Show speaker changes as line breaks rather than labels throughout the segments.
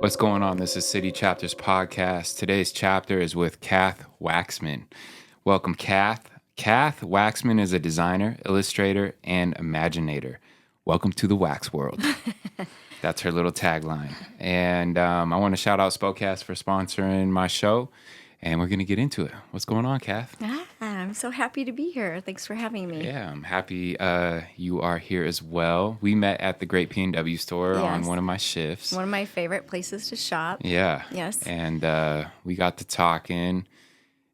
What's going on? This is City Chapters Podcast. Today's chapter is with Kath Waxman. Welcome, Kath. Kath Waxman is a designer, illustrator, and Imaginator. Welcome to the Waxworld. That's her little tagline. And I want to shout out Spokane for sponsoring my show. And we're going to get into it. What's going on, Kath?
I'm so happy to be here. Thanks for having me.
Yeah, I'm happy you are here as well. We met at the Great P&W store on one of my shifts.
One of my favorite places to shop.
Yeah.
Yes.
And we got to talking,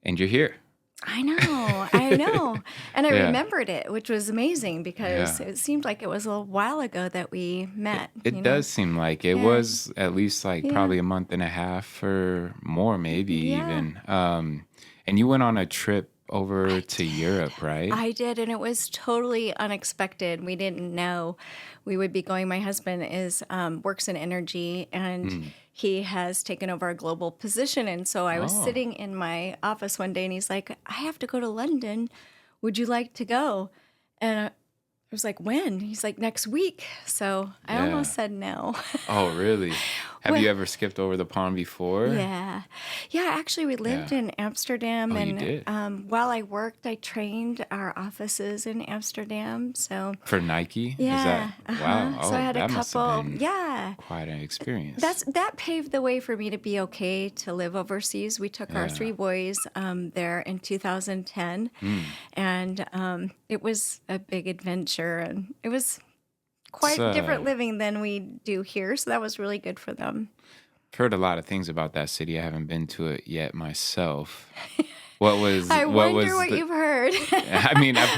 and you're here.
I know. And I remembered it, which was amazing because it seemed like it was a while ago that we met.
It does seem like it was at least probably a month and a half or more, maybe even. And you went on a trip over to Europe, right?
I did, and it was totally unexpected. We didn't know we would be going. My husband works in energy, and he has taken over a global position. And so I was sitting in my office one day, and he's like, "I have to go to London. Would you like to go?" And I was like, "When?" He's like, "Next week." So I almost said no.
Oh, really? Have you ever skipped over the pond before?
Yeah. Actually, we lived in Amsterdam,
you did?
While I worked, I trained our offices in Amsterdam. So
For Nike?
yeah,
Is that, wow.
So I had a
that must have
couple.
been
Yeah,
quite an experience.
that paved the way for me to be okay to live overseas. We took our three boys there in 2010, and it was a big adventure, and it was quite different living than we do here. So that was really good for them.
I've heard a lot of things about that city. I haven't been to it yet myself. What was
You've heard.
I mean, I've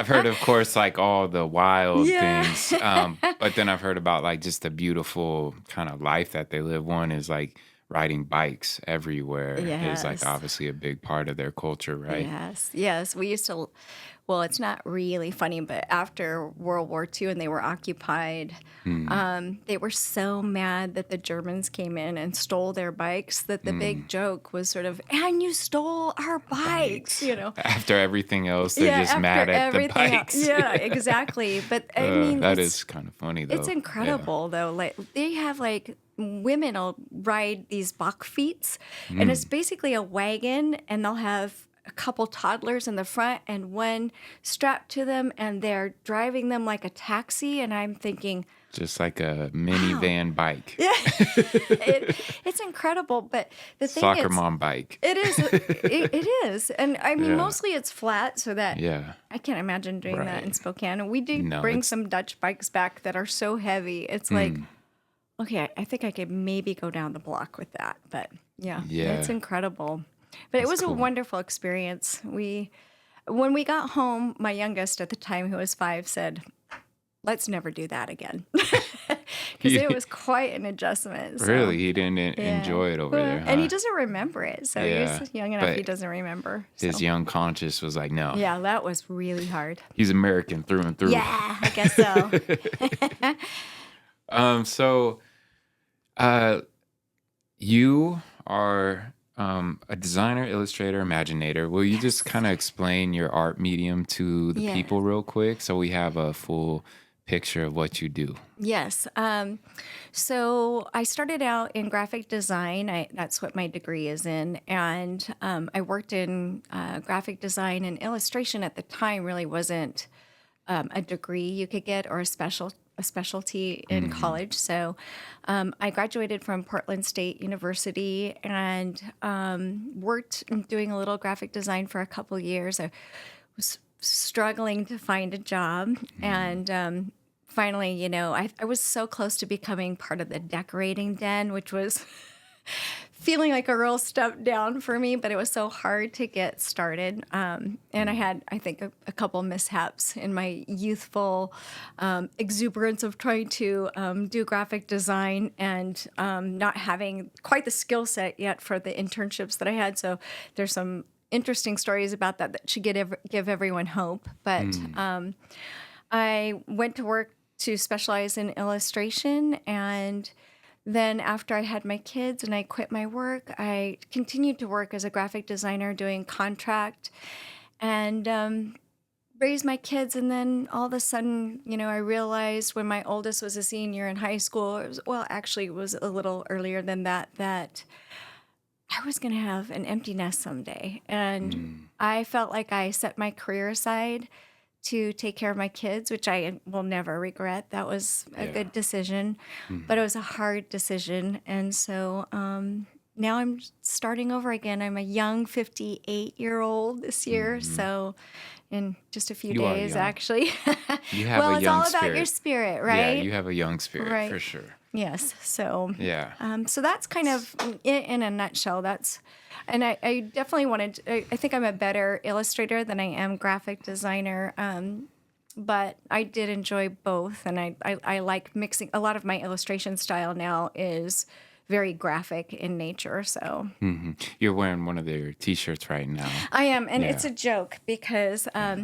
heard, of course, like all the wild things. But then I've heard about like just the beautiful kind of life that they live. One is like riding bikes everywhere is like obviously a big part of their culture, right?
Yes. We used to. Well, it's not really funny, but after World War II and they were occupied, they were so mad that the Germans came in and stole their bikes that the big joke was sort of, "And you stole our bikes," you know.
After everything else, they're just mad at the bikes.
Yeah, exactly. But I mean,
that is kind of funny, though.
It's incredible, though. Like they have women will ride these Bachfeets, and it's basically a wagon, and they'll have a couple toddlers in the front and one strapped to them, and they're driving them like a taxi. And I'm thinking,
just like a minivan bike.
Yeah, it's incredible. But the thing
Soccer mom bike.
It is. It is. And I mean, mostly it's flat, so that I can't imagine doing that in Spokane. And we do bring some Dutch bikes back that are so heavy. It's like, okay, I think I could maybe go down the block with that. But yeah. It's incredible. But it was a wonderful experience. When we got home, my youngest at the time, who was 5, said, "Let's never do that again." Because it was quite an adjustment. So.
Really? He didn't enjoy it over there, huh?
And he doesn't remember it. So he's young enough, he doesn't remember.
His young conscience was like, no.
Yeah, that was really hard.
He's American through and through.
Yeah, I guess so.
You are a designer, illustrator, Imaginator. Will you just kind of explain your art medium to the people real quick so we have a full picture of what you do?
Yes. So I started out in graphic design. That's what my degree is in. And I worked in graphic design, and illustration at the time really wasn't a degree you could get or a specialty in college. So I graduated from Portland State University and worked doing a little graphic design for a couple years. I was struggling to find a job. And finally, I was so close to becoming part of the decorating den, which was feeling like a real step down for me, but it was so hard to get started. And I had, I think, a couple mishaps in my youthful exuberance of trying to do graphic design and not having quite the skill set yet for the internships that I had. So there's some interesting stories about that should give everyone hope. But I went to work to specialize in illustration, and then after I had my kids and I quit my work, I continued to work as a graphic designer doing contract. And raise my kids, and then all of a sudden, I realized when my oldest was a senior in high school, well, actually, it was a little earlier than that, that I was going to have an empty nest someday. And
Mm.
I felt like I set my career aside to take care of my kids, which I will never regret. That was a
Yeah.
good decision, but it
Mhm.
was a hard decision. And so now I'm starting over again. I'm a young 58-year-old this year.
Mhm.
So in just a few
You are
days,
young.
actually.
You have
Well,
a
it's
young
all about your
spirit.
spirit,
Yeah,
right?
you have a young spirit for
Right.
sure.
Yes. So,
Yeah.
so that's kind of in a nutshell. And I definitely I think I'm a better illustrator than I am graphic designer. But I did enjoy both, and I like mixing. A lot of my illustration style now is very graphic in nature. So
You're wearing one of their t-shirts right now.
I am, and it's
Yeah.
a joke because
Yeah.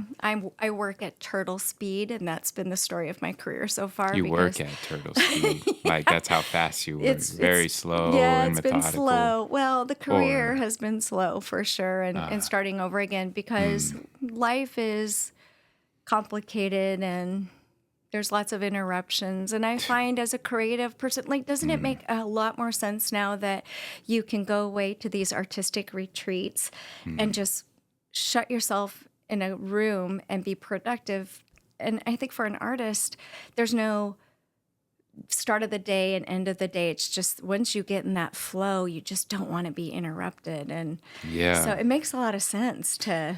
I work at turtle speed, and that's been the story of my career so far.
You work
Because
at turtle speed. Like that's how fast you work.
it's
Very slow
yeah,
and
it's been
methodical.
slow. Well, the career
Or
has been slow for sure, and
uh
starting over again because
mm,
life is complicated and there's lots of interruptions. And I find as a creative person, like, doesn't it
mm,
make a lot more sense now that you can go away to these artistic retreats and
mm,
just shut yourself in a room and be productive? And I think for an artist, there's no start of the day and end of the day. It's just once you get in that flow, you just don't want to be interrupted. And so
yeah.
it makes a lot of sense to,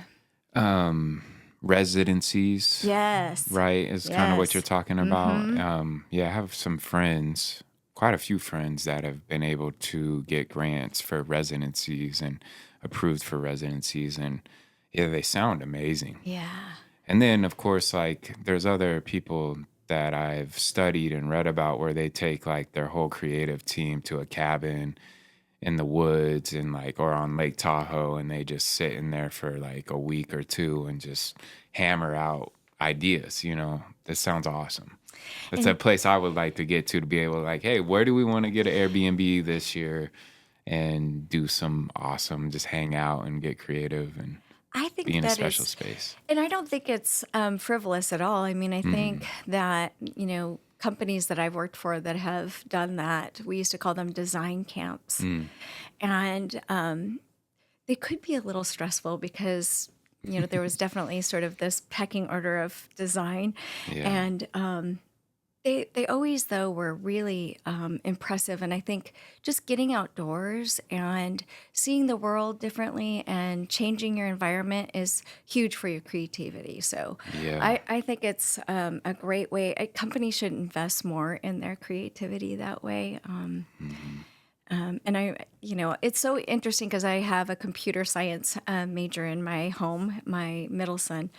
Um Residencies,
yes,
right? Is kind of what you're
yes.
talking about.
Mm-hmm.
Yeah, I have some friends, quite a few friends that have been able to get grants for residencies and approved for residencies, and yeah, they sound amazing.
Yeah.
And then, of course, like there's other people that I've studied and read about where they take like their whole creative team to a cabin in the woods and like, or on Lake Tahoe, and they just sit in there for like a week or two and just hammer out ideas. That sounds awesome. That's a
And
place I would like to get to be able to like, hey, where do we want to get an Airbnb this year and do some awesome, just hang out and get creative and
I
be
think
in a
that
special
is,
space.
and I don't think it's frivolous at all. I mean, I think
Mm,
that, companies that I've worked for that have done that, we used to call them design camps.
mm,
And they could be a little stressful because, there was definitely sort of this pecking order of design.
yeah.
And they always, though, were really impressive. And I think just getting outdoors and seeing the world differently and changing your environment is huge for your creativity. So
Yeah.
I think it's a great way. Companies should invest more in their creativity that way.
Hmm.
And it's so interesting because I have a computer science major in my home, my middle son,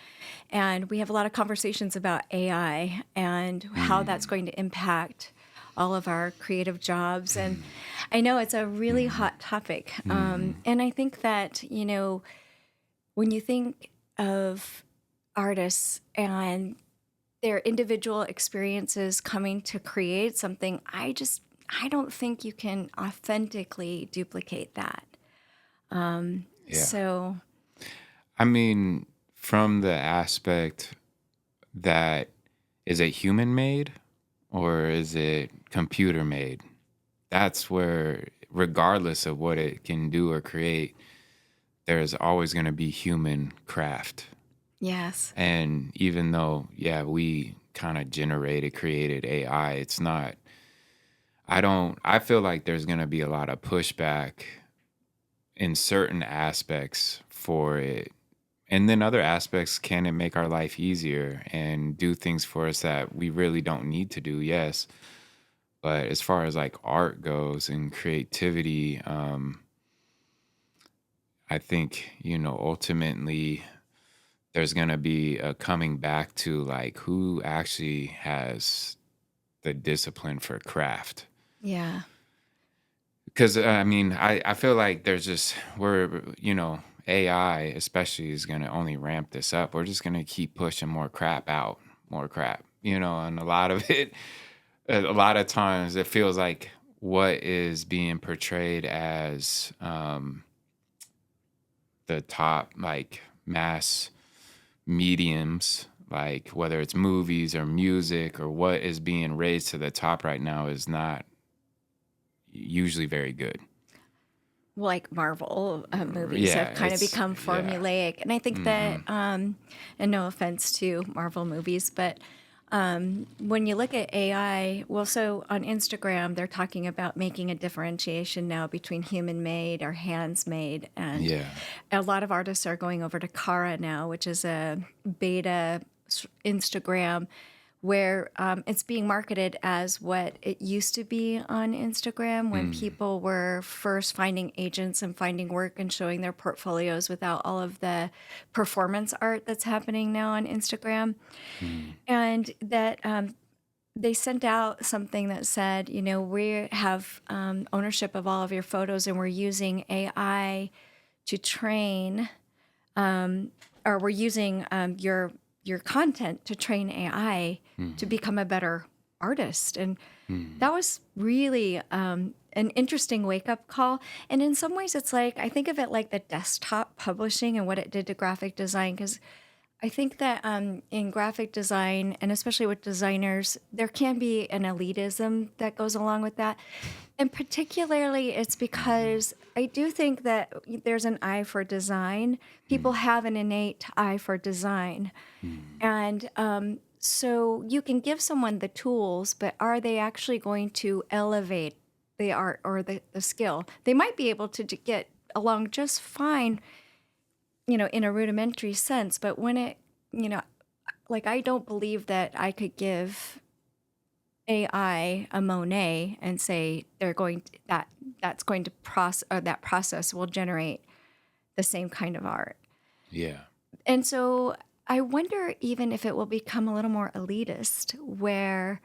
and we have a lot of conversations about AI and how that's
Mm,
going to impact all of our creative jobs. And I know it's a really
mm,
hot topic.
mm,
And I think that, when you think of artists and their individual experiences coming to create something, I don't think you can authentically duplicate that.
yeah.
So
I mean, from the aspect that is it human made or is it computer made? That's where, regardless of what it can do or create, there's always going to be human craft.
yes,
And even though, yeah, we kind of created AI, it's not, I feel like there's going to be a lot of pushback in certain aspects for it. And then other aspects, can it make our life easier and do things for us that we really don't need to do? Yes. But as far as like art goes and creativity, I think, ultimately there's going to be a coming back to like who actually has the discipline for craft.
yeah,
Because I mean, I feel like AI especially is going to only ramp this up. We're just going to keep pushing more crap out, more crap, and a lot of it, a lot of times it feels like what is being portrayed as the top like mass mediums, like whether it's movies or music or what is being raised to the top right now, is not usually very good.
Like Marvel movies have
Yeah,
kind of
it's
become
yeah.
formulaic. And I think that, and no offense to Marvel movies, but when you look at AI, well, so on Instagram, they're talking about making a differentiation now between human made or hands made. And
Yeah.
a lot of artists are going over to Kara now, which is a beta Instagram where it's being marketed as what it used to be on Instagram when people were first finding agents and finding work and showing their portfolios without all of the performance art that's happening now on Instagram.
Mm.
And that they sent out something that said, you know, we have ownership of all of your photos and we're using AI to train, or we're using your content to train AI to become a better artist. And that was really an interesting wake up call. And in some ways, it's like, I think of it like the desktop publishing and what it did to graphic design. Because I think that in graphic design, and especially with designers, there can be an elitism that goes along with that. And particularly, it's because I do think that there's an eye for design. People have an innate eye for design. And so you can give someone the tools, but are they actually going to elevate the art or the skill? They might be able to get along just fine, you know, in a rudimentary sense, but when it, you know, like I don't believe that I could give AI a Monet and say they're going to, that's going to process, or that process will generate the same kind of art.
Yeah.
And so I wonder even if it will become a little more elitist where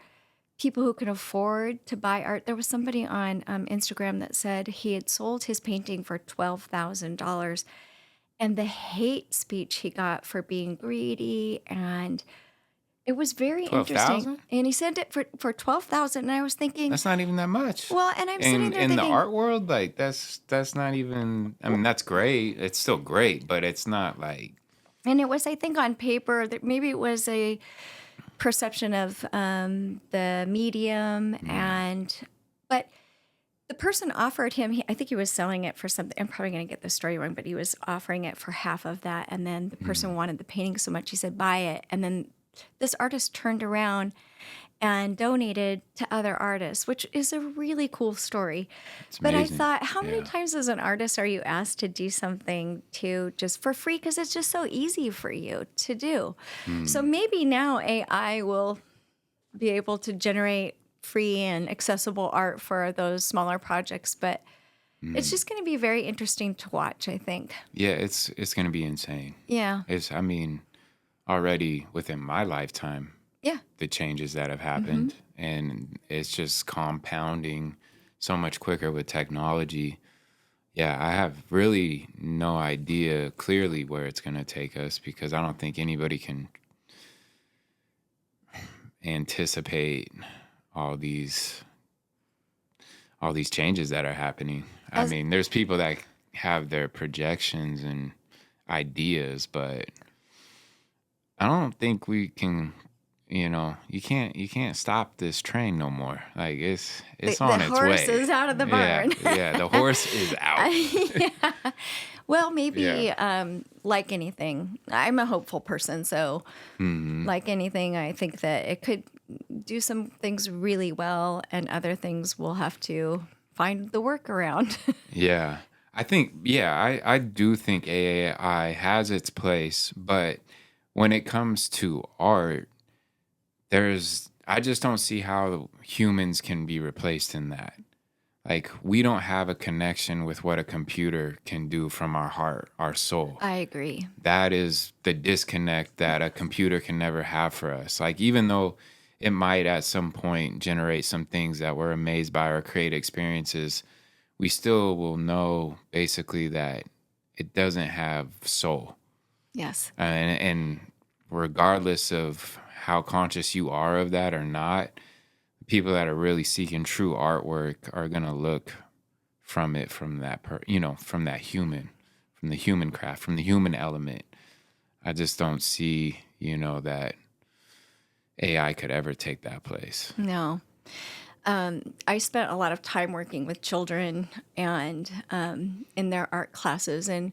people who can afford to buy art. There was somebody on Instagram that said he had sold his painting for $12,000, and the hate speech he got for being greedy, and it was very interesting.
12,000?
And he said it for 12,000, and I was thinking,
That's not even that much.
well, and I'm sitting there
In the
thinking,
art world, like that's not even. I mean, that's great. It's still great, but it's not like.
and it was, I think, on paper that maybe it was a perception of the medium, and but the person offered him, I think he was selling it for something. I'm probably going to get the story wrong, but he was offering it for half of that. And then the person wanted the painting so much, he said, buy it. And then this artist turned around and donated to other artists, which is a really cool story.
It's
But I
amazing.
thought, how many
Yeah.
times as an artist are you asked to do something to just for free? Because it's just so easy for you to do. So maybe now AI will be able to generate free and accessible art for those smaller projects, but it's just going to be very interesting to watch, I think.
Yeah, it's gonna be insane.
Yeah.
I mean, already within my lifetime,
Yeah.
the changes that have happened, and it's just compounding so much quicker with technology. Yeah, I have really no idea clearly where it's gonna take us, because I don't think anybody can anticipate all these changes that are happening. I
As
mean, there's people that have their projections and ideas, but I don't think we can, you can't stop this train no more. Like it's
the
on its
horse
way.
is out of the
Yeah,
barn.
yeah, the horse is out.
Yeah. Well, maybe
Yeah.
like anything, I'm a hopeful person. So, like anything, I think that it could do some things really well, and other things we'll have to find the workaround.
Yeah. I do think AI has its place, but when it comes to art, I just don't see how humans can be replaced in that. Like, we don't have a connection with what a computer can do from our heart, our soul.
I agree.
That is the disconnect that a computer can never have for us. Like, even though it might at some point generate some things that we're amazed by or create experiences, we still will know basically that it doesn't have soul.
Yes.
And regardless of how conscious you are of that or not, people that are really seeking true artwork are going to look from that from that human craft, from the human element. I just don't see, that AI could ever take that place.
No. I spent a lot of time working with children and in their art classes. And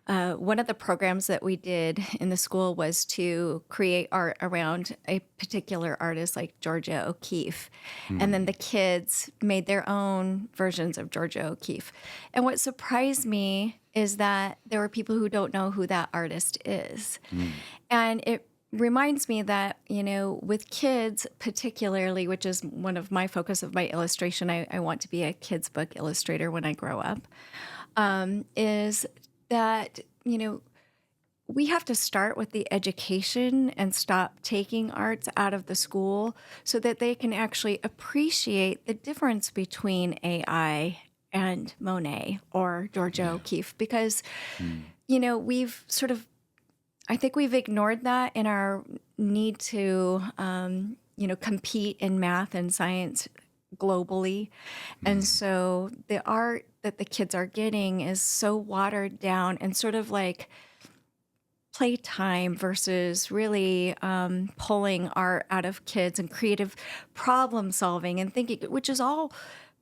one of the programs that we did in the school was to create art around a particular artist like Georgia O'Keeffe. And then
Mm,
the kids made their own versions of Georgia O'Keeffe. And what surprised me is that there were people who don't know who that artist is.
mm,
And it reminds me that, with kids particularly, which is one of my focus of my illustration, I want to be a kids book illustrator when I grow up, is that, we have to start with the education and stop taking arts out of the school so that they can actually appreciate the difference between AI and Monet or Georgia
yeah.
O'Keeffe. Because,
Mm,
we've sort of I think we've ignored that in our need to, compete in math and science globally. And
mm,
so the art that the kids are getting is so watered down and sort of like playtime versus really pulling art out of kids and creative problem solving and thinking, which is all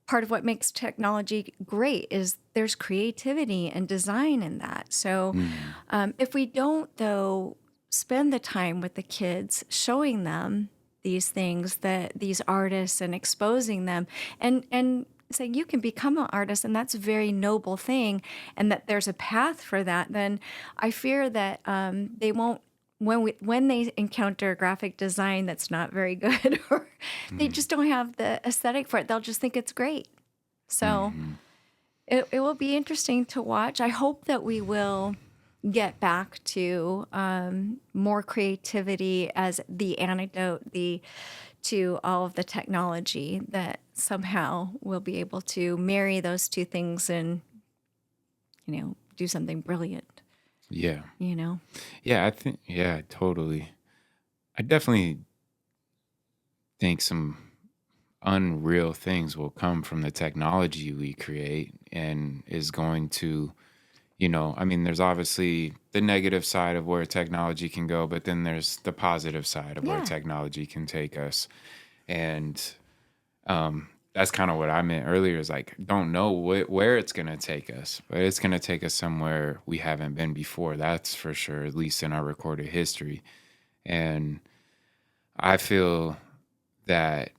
part of what makes technology great is there's creativity and design in that. So
mm,
if we don't though spend the time with the kids showing them these things, that these artists, and exposing them and saying you can become an artist and that's a very noble thing and that there's a path for that, then I fear that they won't, when they encounter graphic design that's not very good or they
mm,
just don't have the aesthetic for it, they'll just think it's great. So
mhm.
it will be interesting to watch. I hope that we will get back to more creativity as the antidote to all of the technology, that somehow we'll be able to marry those two things and, do something brilliant,
Yeah.
you know?
Yeah, I think, yeah, totally. I definitely think some unreal things will come from the technology we create and is going to, I mean, there's obviously the negative side of where technology can go, but then there's the positive side of where
Yeah.
technology can take us. And that's kind of what I meant earlier is like, don't know where it's going to take us, but it's going to take us somewhere we haven't been before. That's for sure, at least in our recorded history. And I feel that,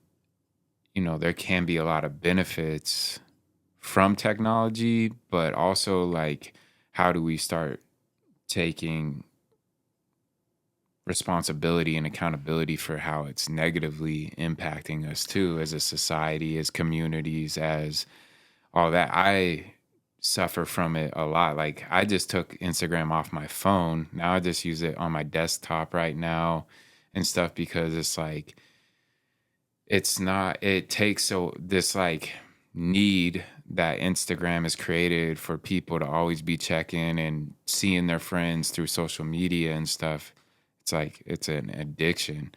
there can be a lot of benefits from technology, but also like, how do we start taking responsibility and accountability for how it's negatively impacting us too, as a society, as communities, as all that? I suffer from it a lot. Like, I just took Instagram off my phone. Now I just use it on my desktop right now and stuff, because it's like, it's not, it takes so this like need that Instagram has created for people to always be checking and seeing their friends through social media and stuff. It's like it's an addiction,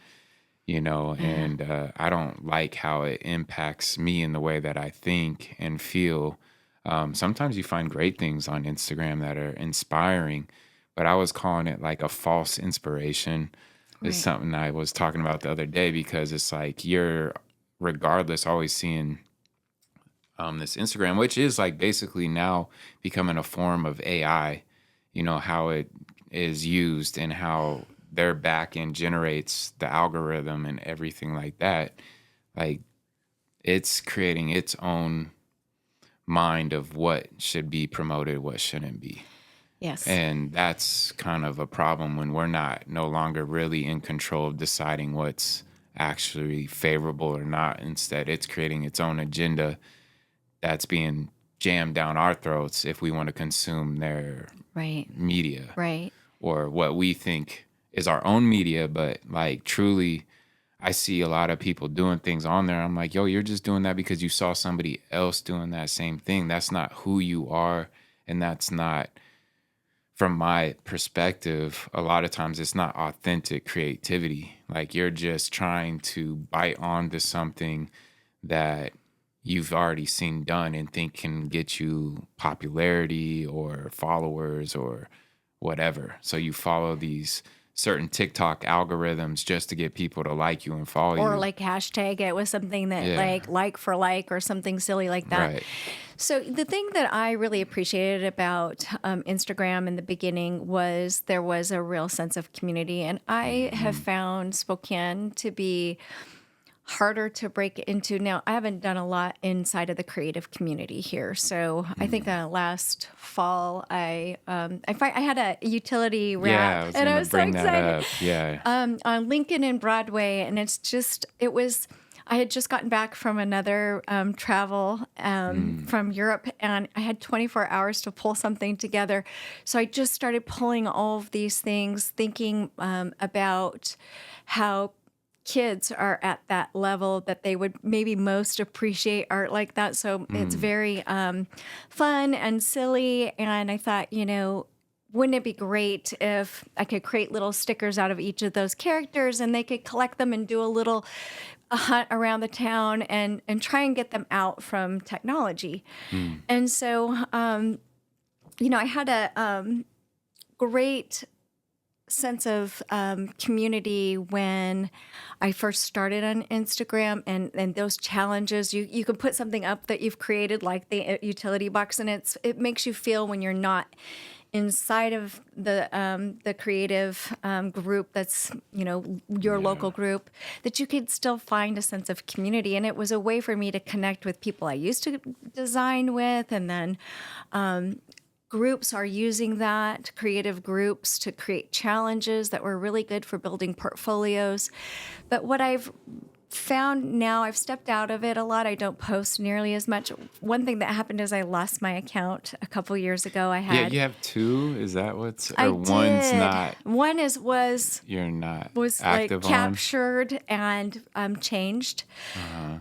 Yeah.
and I don't like how it impacts me in the way that I think and feel. Sometimes you find great things on Instagram that are inspiring, but I was calling it like a false inspiration. Is
Right.
something I was talking about the other day, because it's like you're regardless always seeing this Instagram, which is like basically now becoming a form of AI, how it is used and how their back end generates the algorithm and everything like that. Like, it's creating its own mind of what should be promoted, what shouldn't be.
Yes.
And that's kind of a problem when we're not no longer really in control of deciding what's actually favorable or not. Instead, it's creating its own agenda that's being jammed down our throats if we want to consume their
Right.
media
Right.
or what we think is our own media. But like, truly, I see a lot of people doing things on there. I'm like, yo, you're just doing that because you saw somebody else doing that same thing. That's not who you are. And that's not, from my perspective, a lot of times it's not authentic creativity. Like, you're just trying to bite onto something that you've already seen done and think can get you popularity or followers or whatever. So you follow these certain TikTok algorithms just to get people to like you and follow
Or
you.
like hashtag it with something that
Yeah.
like for like or something silly like that.
Right.
So the thing that I really appreciated about Instagram in the beginning was there was a real sense of community. And I have found Spokane to be harder to break into. Now, I haven't done a lot inside of the creative community here. So I think last fall, I had a utility
Yeah,
wrap
I was
and I
gonna
was so
bring that
excited
up. Yeah.
on Lincoln and Broadway. And I had just gotten back from another travel from Europe, and I had 24 hours to pull something together. So I just started pulling all of these things, thinking about how kids are at that level that they would maybe most appreciate art like that. So it's very fun and silly. And I thought, wouldn't it be great if I could create little stickers out of each of those characters and they could collect them and do a hunt around the town and try and get them out from technology. And so, I had a great sense of community when I first started on Instagram, and those challenges. You can put something up that you've created, like the utility box, and it makes you feel when you're not inside of the creative group that's your local group, that you could still find a sense of community. And it was a way for me to connect with people I used to design with, and then groups are using that, creative groups, to create challenges that were really good for building portfolios. But what I've found now, I've stepped out of it a lot. I don't post nearly as much. One thing that happened is I lost my account a couple years ago.
Yeah, you have two. Is that what's
I
or one's
did.
not?
One was
You're not
like
active on.
captured and changed.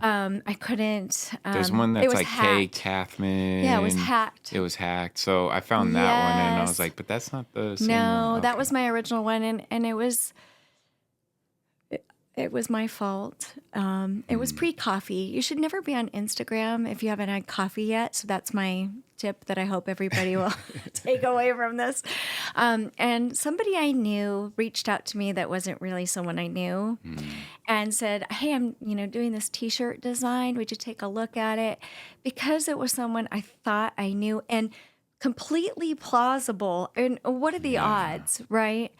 I couldn't.
There's one
it
that's
was
like K.
hacked.
Kathman.
Yeah, it was hacked.
It was hacked. So I found that one and I was
Yes.
like, but that's not the same
No,
one.
that
Okay.
was my original one, and it was my fault. It was pre-coffee. You should never be on Instagram if you haven't had coffee yet. So that's my tip that I hope everybody will take away from this. And somebody I knew reached out to me that wasn't really someone I knew, and said, "Hey, I'm doing this T-shirt design. Would you take a look at it?" Because it was someone I thought I knew and completely plausible. And what are the odds, right?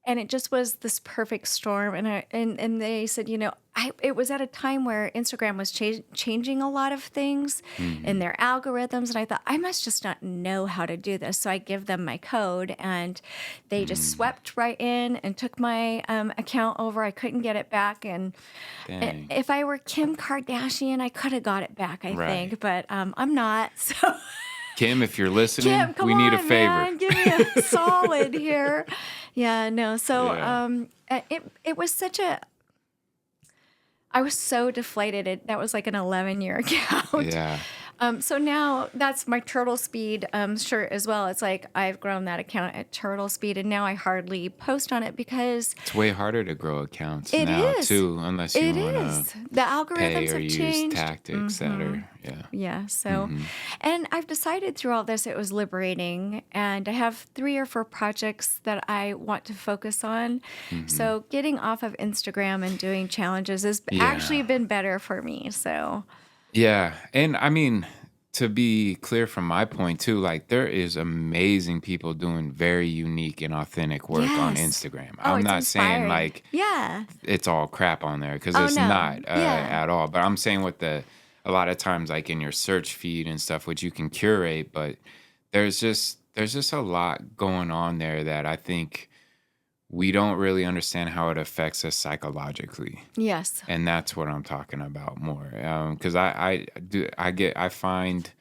And it just was this perfect storm. And they said, it was at a time where Instagram was changing a lot of things in their algorithms. And I thought, I must just not know how to do this. So I give them my code, and they just swept right in and took my account over. I couldn't get it back. And
Dang.
if I were Kim Kardashian, I could have got it back, I
Right.
think. But I'm not. So
Kim, if you're listening,
Kim, come
we need a
on,
favor.
man. Give me a solid here. Yeah, no. So
Yeah.
it was I was so deflated. That was like an 11-year account.
Yeah.
So now that's my turtle speed shirt as well. It's like I've grown that account at turtle speed, and now I hardly post on it because
It's way harder to grow accounts
it
now
is.
too, unless you
It
want
is.
to
The
pay
algorithms
or
have
use
changed.
tactics that are
Yeah. So, and I've decided through all this it was liberating, and I have 3 or 4 projects that I want to focus on. So getting off of Instagram and doing challenges has actually been better for me. So,
Yeah. And I mean, to be clear from my point too, like there is amazing people doing very unique and authentic work on
Yes.
Instagram.
Oh,
I'm
it's
not saying
inspiring.
like
Yeah.
it's all crap on there because
Oh,
it's
no.
not
Yeah.
at all. But I'm saying with a lot of times like in your search feed and stuff, which you can curate, but there's just a lot going on there that I think we don't really understand how it affects us psychologically.
Yes.
And that's what I'm talking about more. Because I find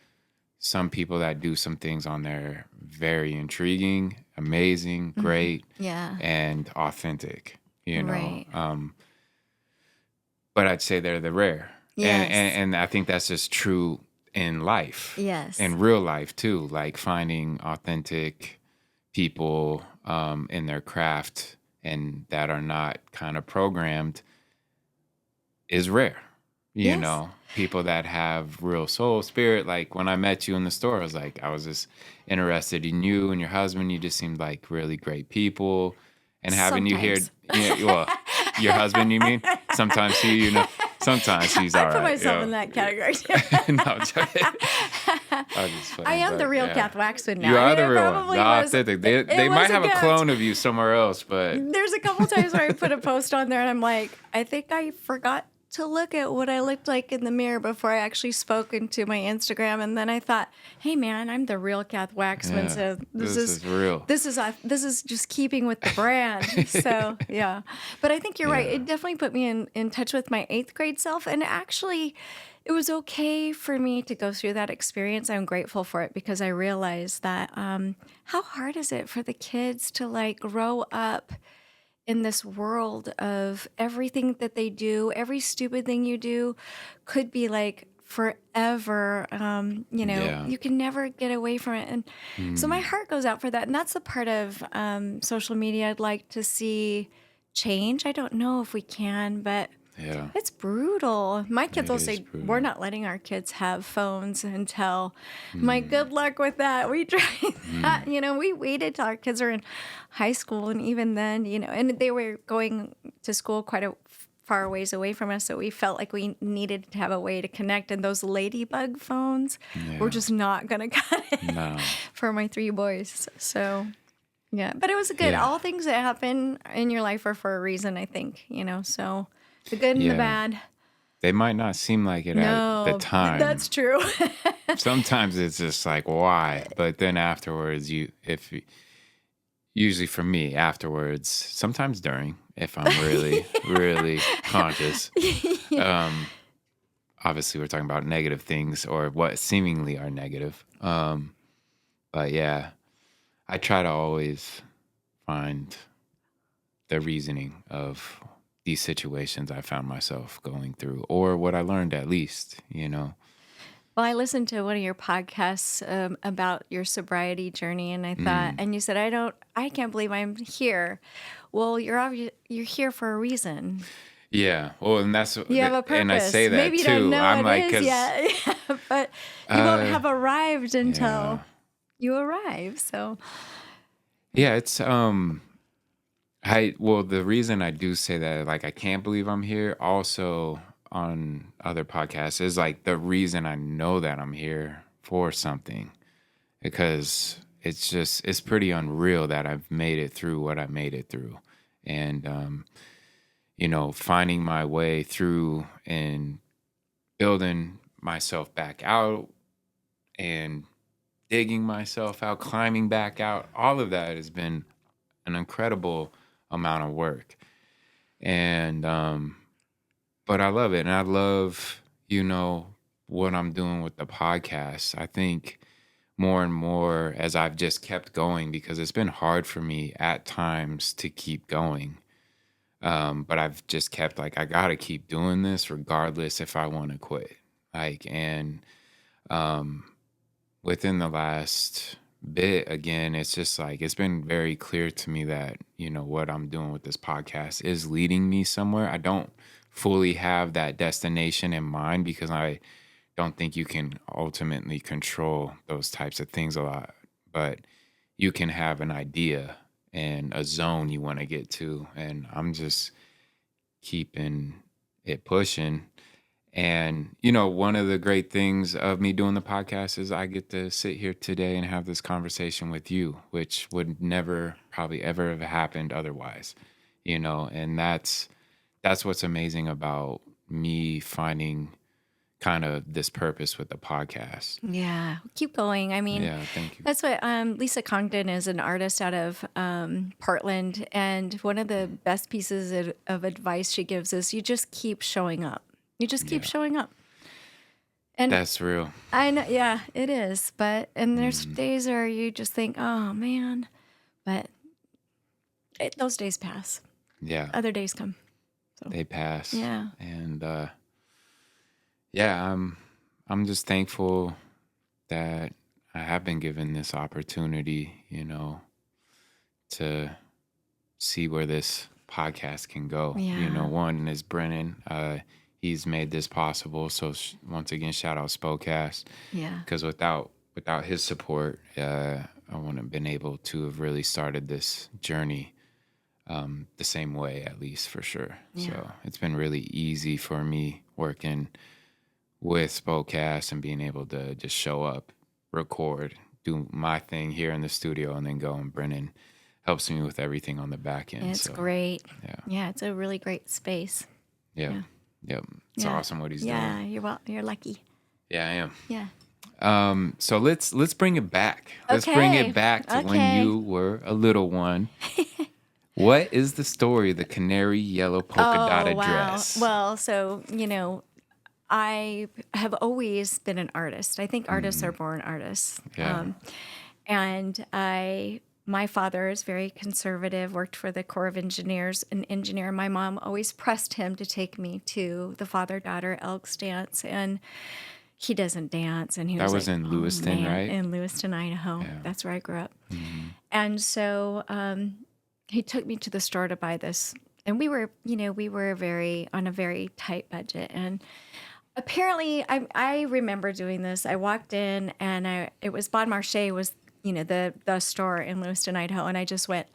some people that do some things on there very intriguing, amazing, great,
Yeah.
and authentic.
Right.
But I'd say they're the rare.
Yes.
And I think that's just true in life.
Yes.
In real life too. Like finding authentic people in their craft and that are not kind of programmed is rare.
Yes.
people that have real soul spirit. Like when I met you in the store, I was just interested in you and your husband. You just seemed like really great people. And having you here,
Sometimes.
well, your husband, you mean? Sometimes sometimes he's
I
all
put
right.
myself in that category.
No, I'm joking. I was just
I
playing,
am the
but
real
yeah.
Kath Waxman now.
You
I
are
mean,
the
I
real one.
probably
The
was.
authentic.
It
They
was
might
a
have a
gift.
clone of you somewhere else, but
There's a couple times where I put a post on there and I'm like, I think I forgot to look at what I looked like in the mirror before I actually spoke into my Instagram, and then I thought, "Hey, man, I'm the real Kath Waxman,
yeah,
so
this is real.
this is just keeping with the brand." So yeah, but I think you're right.
Yeah.
It definitely put me in touch with my eighth grade self, and actually, it was okay for me to go through that experience. I'm grateful for it because I realized that how hard is it for the kids to like grow up in this world of everything that they do, every stupid thing you do could be like forever.
Yeah.
You can never get away from it. And so my
Mm,
heart goes out for that. And that's the part of social media I'd like to see change. I don't know if we can, but
yeah.
it's brutal. My kids
It
will
is
say, we're
brutal.
not letting our kids have phones until my
Mm,
good luck with that. We tried that.
mm,
We waited till our kids were in high school. And even then, and they were going to school quite a far ways away from us. So we felt like we needed to have a way to connect. And those ladybug phones were
yeah.
just not going to cut it
No.
for my three boys. So, yeah. But it was good.
Yeah.
All things that happen in your life are for a reason, I think, so the good and the
Yeah.
bad.
They might not seem like it at the
No,
time.
that's true.
Sometimes it's just like, why? But then afterwards, usually for me, afterwards, sometimes during, if I'm really, really conscious,
Yeah.
um, obviously we're talking about negative things or what seemingly are negative. But yeah, I try to always find the reasoning of these situations I found myself going through, or what I learned at least.
Well, I listened to one of your podcasts about your sobriety journey, and I thought,
Mm,
and you said, I can't believe I'm here. Well, you're here for a reason.
yeah. Well,
You have a
and I say
purpose.
that
Maybe you don't
too.
know
I'm
what
like,
it is
cause,
yet, but you won't
uh,
have arrived until
yeah,
you arrive. So,
yeah. Well, the reason I do say that, like, I can't believe I'm here also on other podcasts is like the reason I know that I'm here for something because it's pretty unreal that I've made it through what I made it through. And, finding my way through and building myself back out and digging myself out, climbing back out, all of that has been an incredible amount of work. And but I love it. And I love, what I'm doing with the podcast. I think more and more as I've just kept going because it's been hard for me at times to keep going. But I've just kept like I gotta keep doing this regardless if I want to quit. And um within the last bit again, it's just like it's been very clear to me that, what I'm doing with this podcast is leading me somewhere. I don't fully have that destination in mind because I don't think you can ultimately control those types of things a lot, but you can have an idea and a zone you want to get to. And I'm just keeping it pushing. And, one of the great things of me doing the podcast is I get to sit here today and have this conversation with you, which would never probably ever have happened otherwise, and that's what's amazing about me finding kind of this purpose with the podcast.
yeah, keep going. I mean,
Yeah, thank you.
that's what Lisa Congdon is an artist out of Portland. And one of the best pieces of advice she gives is you just keep showing up. You just keep
Yeah,
showing up. And
that's real.
I know, yeah, it is. And there's
Mm,
days where you just think, oh man, but those days pass.
yeah,
Other days come. So,
they pass.
yeah.
And yeah, I'm just thankful that I have been given this opportunity, to see where this podcast can go.
Yeah.
One is Brennan. he's made this possible. So once again, shout out Spokane,
Yeah.
because without his support, I wouldn't have been able to have really started this journey the same way, at least for sure.
Yeah.
So it's been really easy for me working with Spokane and being able to just show up, record, do my thing here in the studio, and then go. And Brennan helps me with everything on the back end.
It's
So
great.
yeah,
Yeah, it's a really great space.
yeah,
Yeah.
yep. It's
Yeah.
awesome what he's
Yeah,
doing.
you're lucky.
Yeah, I am.
Yeah.
So let's bring it back. Let's bring
Okay.
it back to when
Okay.
you were a little one. What is the story of the canary yellow polka dotted dress?
Well, so, I have always been an artist. I think artists are born artists.
Yeah.
And my father is very conservative, worked for the Corps of Engineers, an engineer. My mom always pressed him to take me to the father-daughter Elks dance, and he doesn't dance. And he
That
was
was
like,
in
"Oh,
Lewiston,
man,"
right?
in Lewiston, Idaho.
Yeah.
That's where I grew up.
Mm-hmm.
And so he took me to the store to buy this. And we were on a very tight budget. And apparently, I remember doing this. I walked in, and it was Bon Marché was, the store in Lewiston, Idaho, and I just went,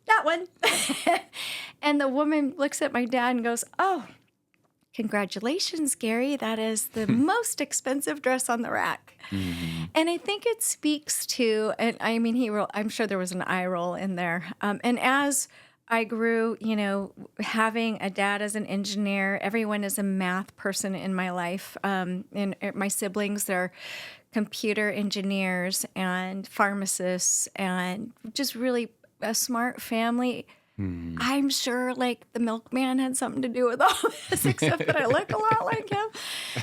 that one. And the woman looks at my dad and goes, "Oh, congratulations, Gary. That is the most expensive dress on the rack."
Mm-hmm.
And I think it speaks to, and I mean, I'm sure there was an eye roll in there. And as I grew, having a dad as an engineer, everyone is a math person in my life. And my siblings, they're computer engineers and pharmacists, and just really a smart family. I'm sure like the milkman had something to do with all this, except that I look a lot like him.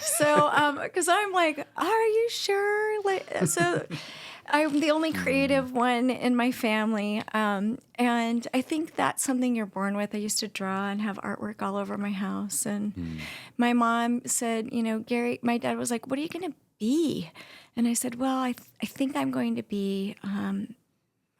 So, because I'm like, are you sure? So I'm the only creative one in my family. And I think that's something you're born with. I used to draw and have artwork all over my house. And my mom said, Gary, my dad was like, "What are you going to be?" And I said, "Well, I think I'm going to be, I'm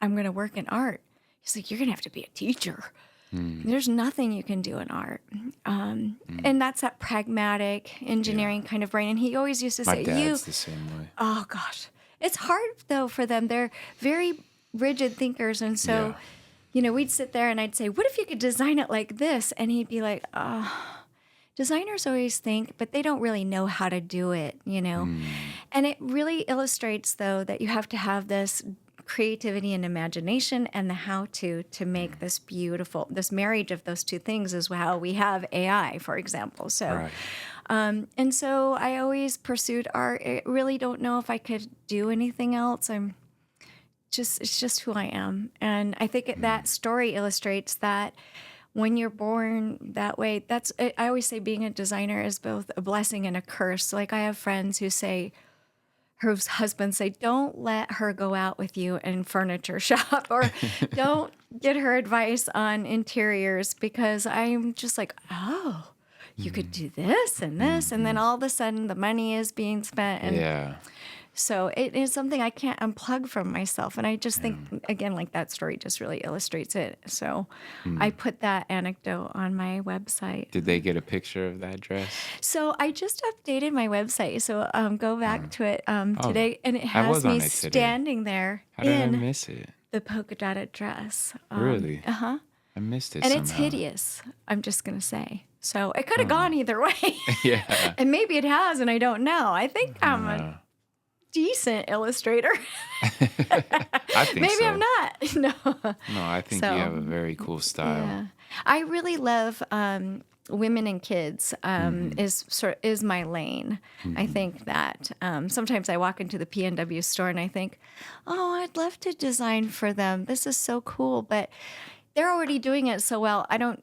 going to work in art." He's like, "You're going to have to be a teacher. There's nothing you can do in art." And that's that pragmatic engineering kind of brain. And he always used to
My
say,
dad's the same way.
Oh, gosh. It's hard, though, for them. They're very rigid thinkers. And so, we'd sit there and I'd say, "What if you could design it like this?" And he'd be like, designers always think, but they don't really know how to do it, And it really illustrates, though, that you have to have this creativity and imagination and the how-to make this beautiful, this marriage of those two things is how we have AI, for example. So,
Right.
And so I always pursued art. I really don't know if I could do anything else. It's just who I am. And I think that story illustrates that when you're born that way, I always say being a designer is both a blessing and a curse. Like I have friends who say, her husbands say, "Don't let her go out with you and furniture shop," or "Don't get her advice on interiors," because I'm just like, "Oh, you could do this and this." And then all of a sudden the money is being spent. And
Yeah.
so it is something I can't unplug from myself. And I just think, again, like that story just really illustrates it. So I put that anecdote on my website.
Did they get a picture of that dress?
So I just updated my website. So go back to it today. And it
I
has
was on
me
it today.
standing there
How did I
in
miss it?
the polka dotted dress.
Really?
Uh-huh.
I missed it
And
somehow.
it's hideous, I'm just going to say. So it could have gone either way.
Yeah.
And maybe it has, and I don't know. I think I'm a decent illustrator.
I think
Maybe
so.
I'm not. No.
No, I think
So,
you have a very cool style.
Yeah. I really love women and kids is my lane. I think that sometimes I walk into the PNW store and I think, "Oh, I'd love to design for them. This is so cool." But they're already doing it so well. I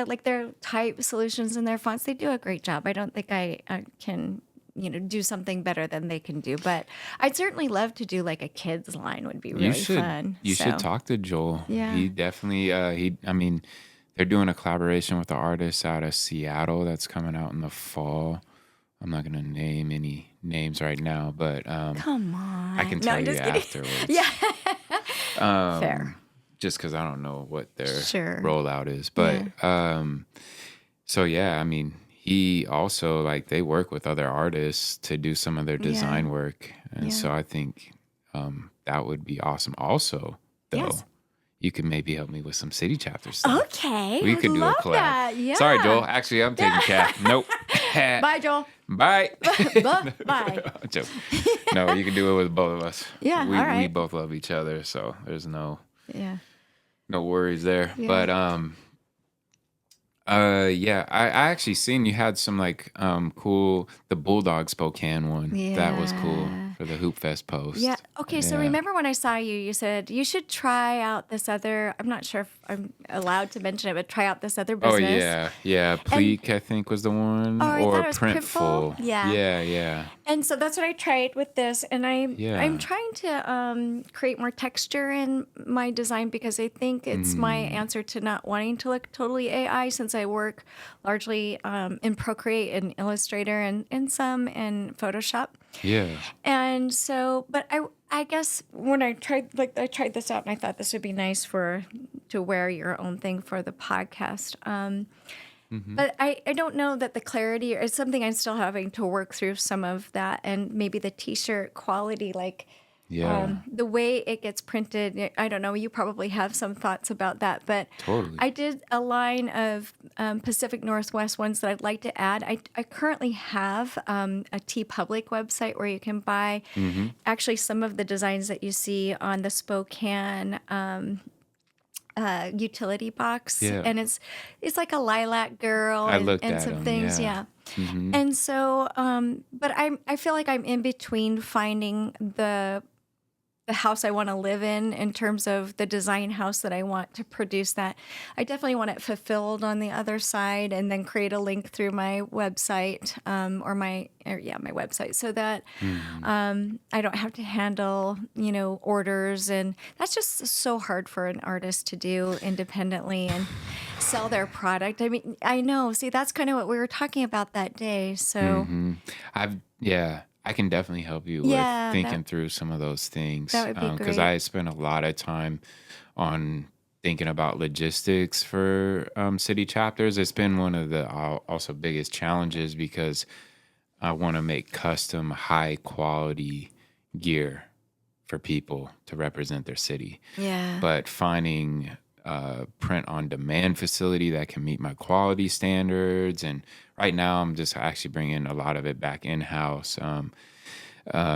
like their type solutions and their fonts. They do a great job. I don't think I can do something better than they can do. But I'd certainly love to do like a kids line would be really fun.
You should talk to Joel.
Yeah.
He definitely, I mean, they're doing a collaboration with an artist out of Seattle that's coming out in the fall. I'm not going to name any names right now, but
Come on.
I can tell you
just kidding.
afterwards.
Yeah. Fair.
just because I don't know what their
Sure.
rollout is. But
Yeah.
so yeah, I mean, he also like they work with other artists to do some of their
Yeah.
design work, and
Yeah.
so I think that would be awesome. Also, though,
Yes.
you could maybe help me with some city chapter stuff.
Okay.
We
I would
could do a
love
collab.
that.
Sorry,
Yeah.
Joel. Actually, I'm taking
Yeah.
Kath. Nope.
Bye, Joel.
Bye.
Bye.
Joke. No, you can do it with both of us.
Yeah.
We
All
we
right.
both love each other, so there's no
Yeah.
worries there.
Yeah.
But yeah, I actually seen you had some like cool the Bulldog Spokane one. That was cool
Yeah.
for the Hoop Fest
Yeah.
post.
Okay. So
Yeah.
remember when I saw you, you said you should try out this other, I'm not sure if I'm allowed to mention it, but try out this other
Oh
business.
yeah.
And,
Pleek, I think was the one.
oh, I
Or
thought it was Printful.
Printful.
Yeah.
Yeah.
And so that's what I tried with this, and I'm
Yeah.
trying to create more texture in my design because I think it's my answer to not wanting to look totally AI, since I work largely in Procreate and Illustrator and some in Photoshop.
Yeah.
And so, but I guess when I tried this out, and I thought this would be nice to wear your own thing for the podcast. But I don't know that the clarity, or it's something I'm still having to work through some of that, and maybe the t-shirt quality, like
Yeah.
the way it gets printed. I don't know. You probably have some thoughts about that, but
Totally.
I did a line of Pacific Northwest ones that I'd like to add. I currently have a TeePublic website where you can buy actually some of the designs that you see on the Spokane utility box,
Yeah.
and it's like a lilac girl
I looked
and
at
some
them.
things,
Yeah.
yeah. And so, but I feel like I'm in between finding the house I want to live in terms of the design house that I want to produce that. I definitely want it fulfilled on the other side, and then create a link through my website, my website, so that I don't have to handle, orders. And that's just so hard for an artist to do independently and sell their product. I mean, I know, see, that's kind of what we were talking about that day. So
I can definitely help you with
yeah,
thinking through some of those things.
that would be
Because
great.
I spent a lot of time on thinking about logistics for city chapters. It's been one of the also biggest challenges because I want to make custom high quality gear for people to represent their city.
Yeah.
But finding a print on demand facility that can meet my quality standards, and right now I'm just actually bringing a lot of it back in house.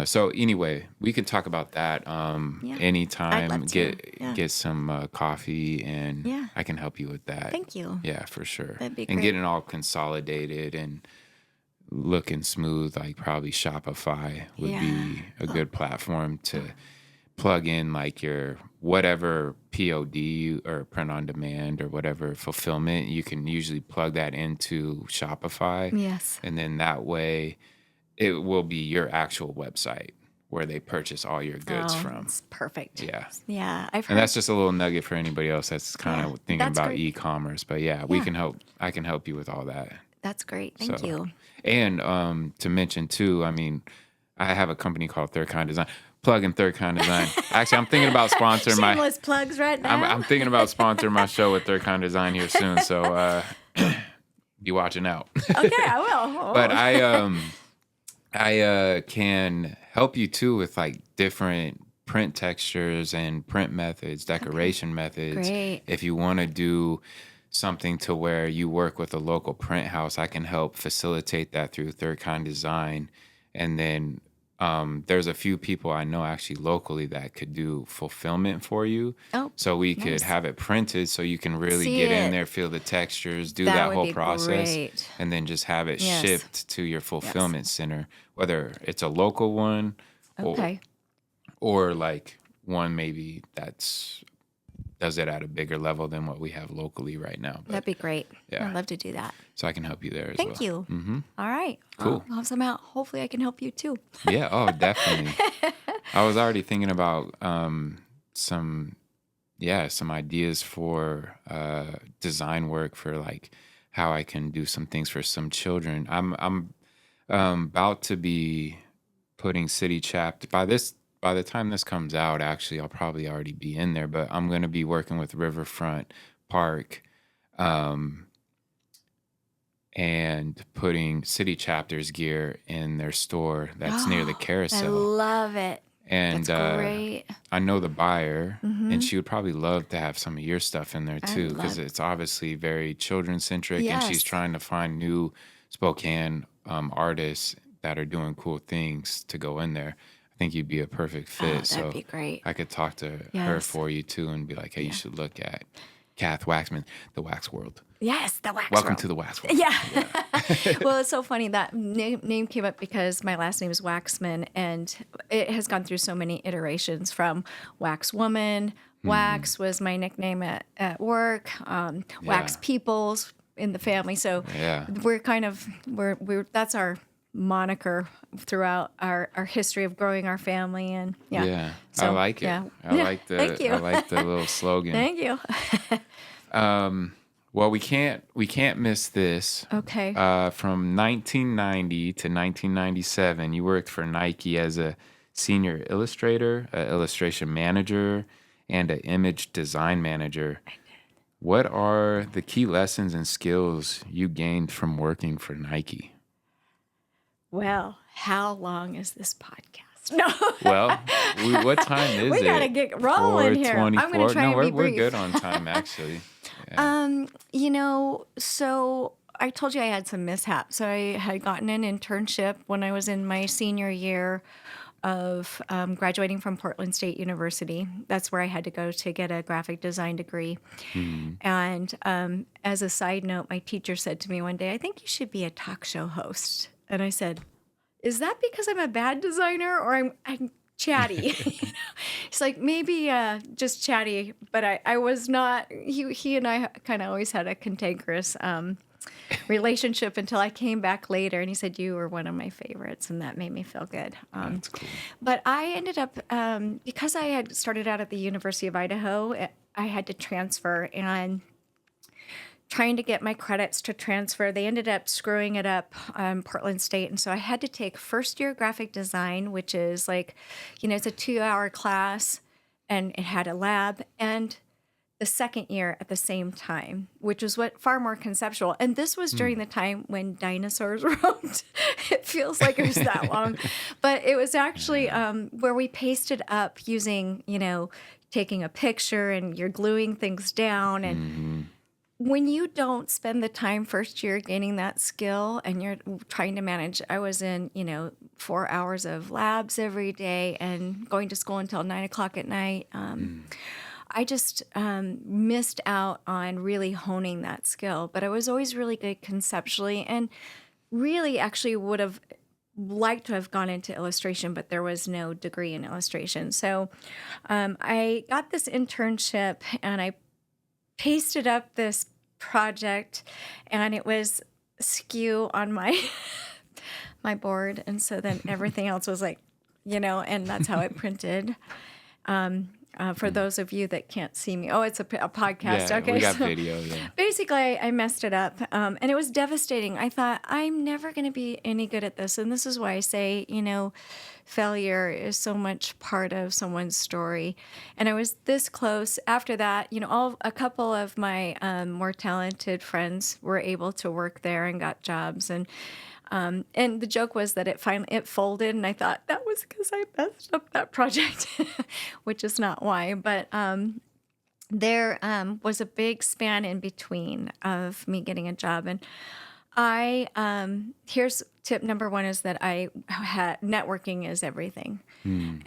So anyway, we can talk about that
Yeah. I'd
anytime.
love to. Yeah.
Get some coffee, and
Yeah.
I can help you with that.
Thank you.
Yeah, for sure.
That'd be
And
great.
getting all consolidated and looking smooth, like probably Shopify would
Yeah.
be a good platform to plug in like your whatever POD or print on demand or whatever fulfillment. You can usually plug that into Shopify.
Yes.
And then that way it will be your actual website where they purchase all your goods from.
It's perfect.
Yeah.
Yeah. I've heard.
And that's just a little nugget for anybody else that's kind
Yeah,
of thinking
that's
about
great.
e-commerce. But yeah, I can help you with all that.
That's great. Thank
So-
you.
And to mention too, I mean, I have a company called Third Kind Design. Plug in Third Kind Design. Actually, I'm thinking about sponsoring my.
Shameless plugs right now.
I'm thinking about sponsoring my show with Third Kind Design here soon. So be watching out.
Okay, I will.
But I can help you too with like different print textures and print methods, decoration methods.
Great.
If you want to do something to where you work with a local print house, I can help facilitate that through Third Kind Design. And then there's a few people I know actually locally that could do fulfillment for you.
Oh,
So we could
nice.
have it printed so you can really
See
get in
it.
there, feel the textures, do
That
that
would
whole
be
process,
great.
and then just have it
Yes.
shipped to your fulfillment center, whether it's a local one
Okay.
or like one maybe that's does it at a bigger level than what we have locally right now. But,
That'd be great.
yeah.
I'd love to do that.
so I can help you there as
Thank
well.
you.
Mm-hmm.
All right.
Cool.
I'll have some out. Hopefully, I can help you too.
Yeah. Oh, definitely. I was already thinking about some ideas for design work for like how I can do some things for some children. I'm about to be putting city chapter by this by the time this comes out, actually, I'll probably already be in there, but I'm going to be working with Riverfront Park um, and putting City Chapters gear in their store that's near the
Oh, I
carousel.
love it.
And
That's great.
I know the buyer, and
Mm-hmm.
she would probably love to have some of your stuff in there
I
too, because
love.
it's obviously very children centric, and she's
Yes.
trying to find new Spokane artists that are doing cool things to go in there. I think you'd be a perfect
Oh,
fit.
that'd
So
be great.
I could talk to her
Yes.
for you too and be like, hey, you
Yeah.
should look at Kath Waxman, the Wax World.
Yes, the
Welcome
Waxworld.
to the Wax World.
Yeah.
Yeah.
Well, it's so funny that name came up because my last name is Waxman, and it has gone through so many iterations from Wax Woman.
Mhm.
Wax was my nickname at work. Wax
Yeah.
Peoples in the family. So
Yeah.
we're kind of we're that's our moniker throughout our history of growing our family, and yeah.
Yeah. I
So
like it.
yeah, yeah. Thank
I
you.
like the little slogan.
Thank you.
Well, we can't miss this.
Okay.
From 1990 to 1997, you worked for Nike as a senior illustrator, a illustration manager, and an image design manager. What are the key lessons and skills you gained from working for Nike?
Well, how long is this podcast? No.
Well, what time is
We gotta
it?
get rolling here. I'm gonna
4:24.
try
No,
and be
we're good
brief.
on time actually. Yeah.
So I told you I had some mishaps. So I had gotten an internship when I was in my senior year of graduating from Portland State University. That's where I had to go to get a graphic design degree.
Mhm.
And as a side note, my teacher said to me one day, I think you should be a talk show host. And I said, is that because I'm a bad designer or I'm chatty? He's like, maybe just chatty, but I was not. He and I kind of always had a cantankerous relationship until I came back later, and he said, you were one of my favorites, and that made me feel good.
That's cool.
But I ended up, because I had started out at the University of Idaho, I had to transfer, and trying to get my credits to transfer, they ended up screwing it up, Portland State. And so I had to take first year graphic design, which is like, it's a 2-hour class, and it had a lab, and the second year at the same time, which was far more conceptual. And this was during the time when dinosaurs roamed. It feels like it was that long, but it was actually where we pasted up using, taking a picture and you're gluing things down. And when you don't spend the time first year gaining that skill and you're trying to manage, I was in, 4 hours of labs every day and going to school until 9 o'clock at night. I just missed out on really honing that skill, but I was always really good conceptually and really actually would have liked to have gone into illustration, but there was no degree in illustration. So I got this internship and I pasted up this project, and it was skew on my my board, and so then everything else was like, and that's how it printed. For those of you that can't see me, it's a podcast.
Yeah,
Okay,
we got
so
video. Yeah.
basically, I messed it up, and it was devastating. I thought I'm never going to be any good at this, and this is why I say, failure is so much part of someone's story. And I was this close. After that, a couple of my more talented friends were able to work there and got jobs, and the joke was that it folded, and I thought that was because I messed up that project, which is not why. But there was a big span in between of me getting a job, and here's tip number one is that networking is everything.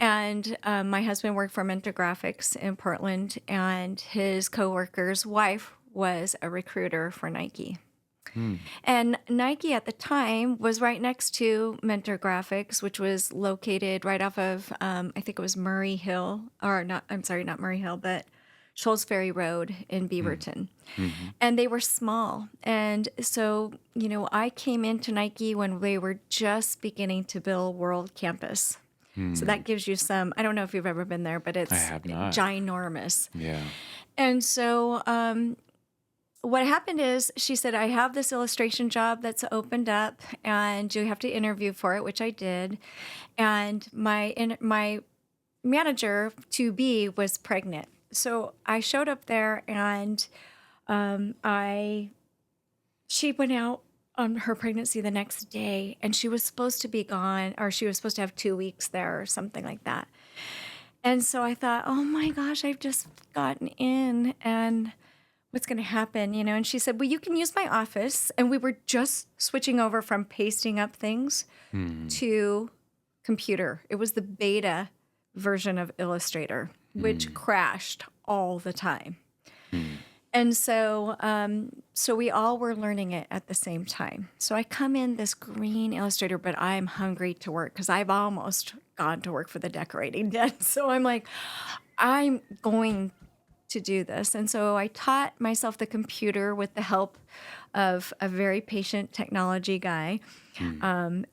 And my husband worked for Mentor Graphics in Portland, and his coworker's wife was a recruiter for Nike. And Nike at the time was right next to Mentor Graphics, which was located right off of, I think it was Murray Hill, or not, I'm sorry, not Murray Hill, but Shoals Ferry Road in Beaverton. And they were small. And so, I came into Nike when they were just beginning to build World Campus. So that gives you some, I don't know if you've ever been there, but
I
it's
have not.
ginormous.
Yeah.
And so what happened is she said, I have this illustration job that's opened up and you have to interview for it, which I did. And my manager to be was pregnant. So I showed up there, and I she went out on her pregnancy the next day, and she was supposed to be gone, or she was supposed to have 2 weeks there or something like that. And so I thought, oh my gosh, I've just gotten in, and what's going to happen, And she said, well, you can use my office. And we were just switching over from pasting up things to computer. It was the beta version of Illustrator, which crashed all the time. And so we all were learning it at the same time. So I come in this green Illustrator, but I'm hungry to work because I've almost gone to work for the decorating den. So I'm like, I'm going to do this. And so I taught myself the computer with the help of a very patient technology guy and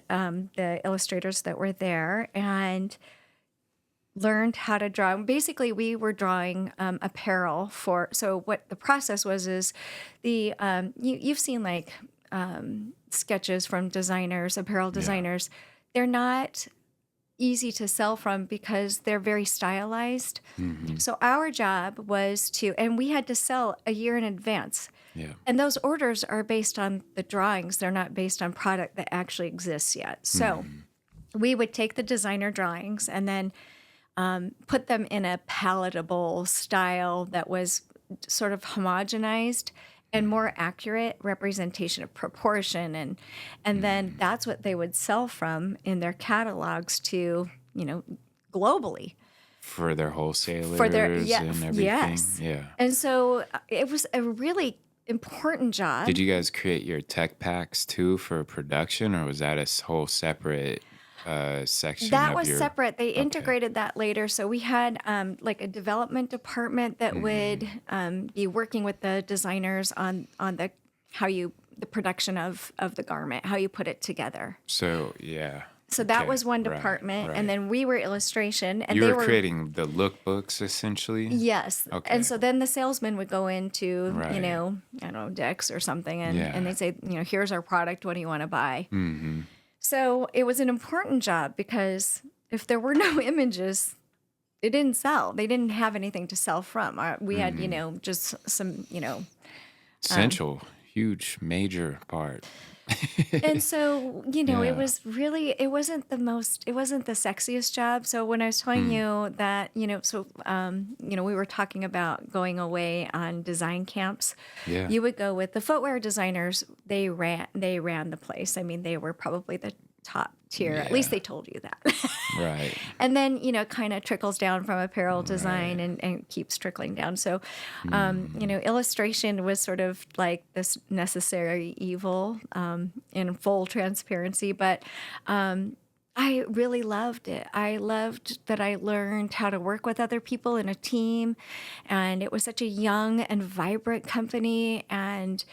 the illustrators that were there, and learned how to draw. Basically, we were drawing apparel for. So what the process was is you've seen like sketches from designers, apparel designers. They're not easy to sell from because they're very stylized. So our job was and we had to sell a year in advance. And those orders are based on the drawings. They're not based on product that actually exists yet. So we would take the designer drawings and then put them in a palatable style that was sort of homogenized and more accurate representation of proportion. And then that's what they would sell from in their catalogs to, globally.
For their wholesalers
And
everything.
Yes.
Yeah.
And so it was a really important job.
Did you guys create your tech packs too for production, or was that a whole separate section?
That was separate. They integrated that later. So we had like a development department that would be working with the designers on the production of the garment, how you put it together.
So yeah.
So that was one department, and then we were illustration, and
you
they
were creating the lookbooks essentially.
Yes.
Okay.
And so then the salesman would go into I don't know, Dex or something, and they'd say, here's our product. What do you want to buy? So it was an important job because if there were no images, it didn't sell. They didn't have anything to sell from. We had, just some,
essential, huge, major part.
And so, it was really, it wasn't the sexiest job. So when I was telling you that, we were talking about going away on design camps.
Yeah.
You would go with the footwear designers. They ran the place. I mean, they were probably the top tier. At least they told you that.
Right.
And then, kind of trickles down from apparel design and keeps trickling down. So, illustration was sort of like this necessary evil in full transparency. But I really loved it. I loved that I learned how to work with other people in a team. And it was such a young and vibrant company. And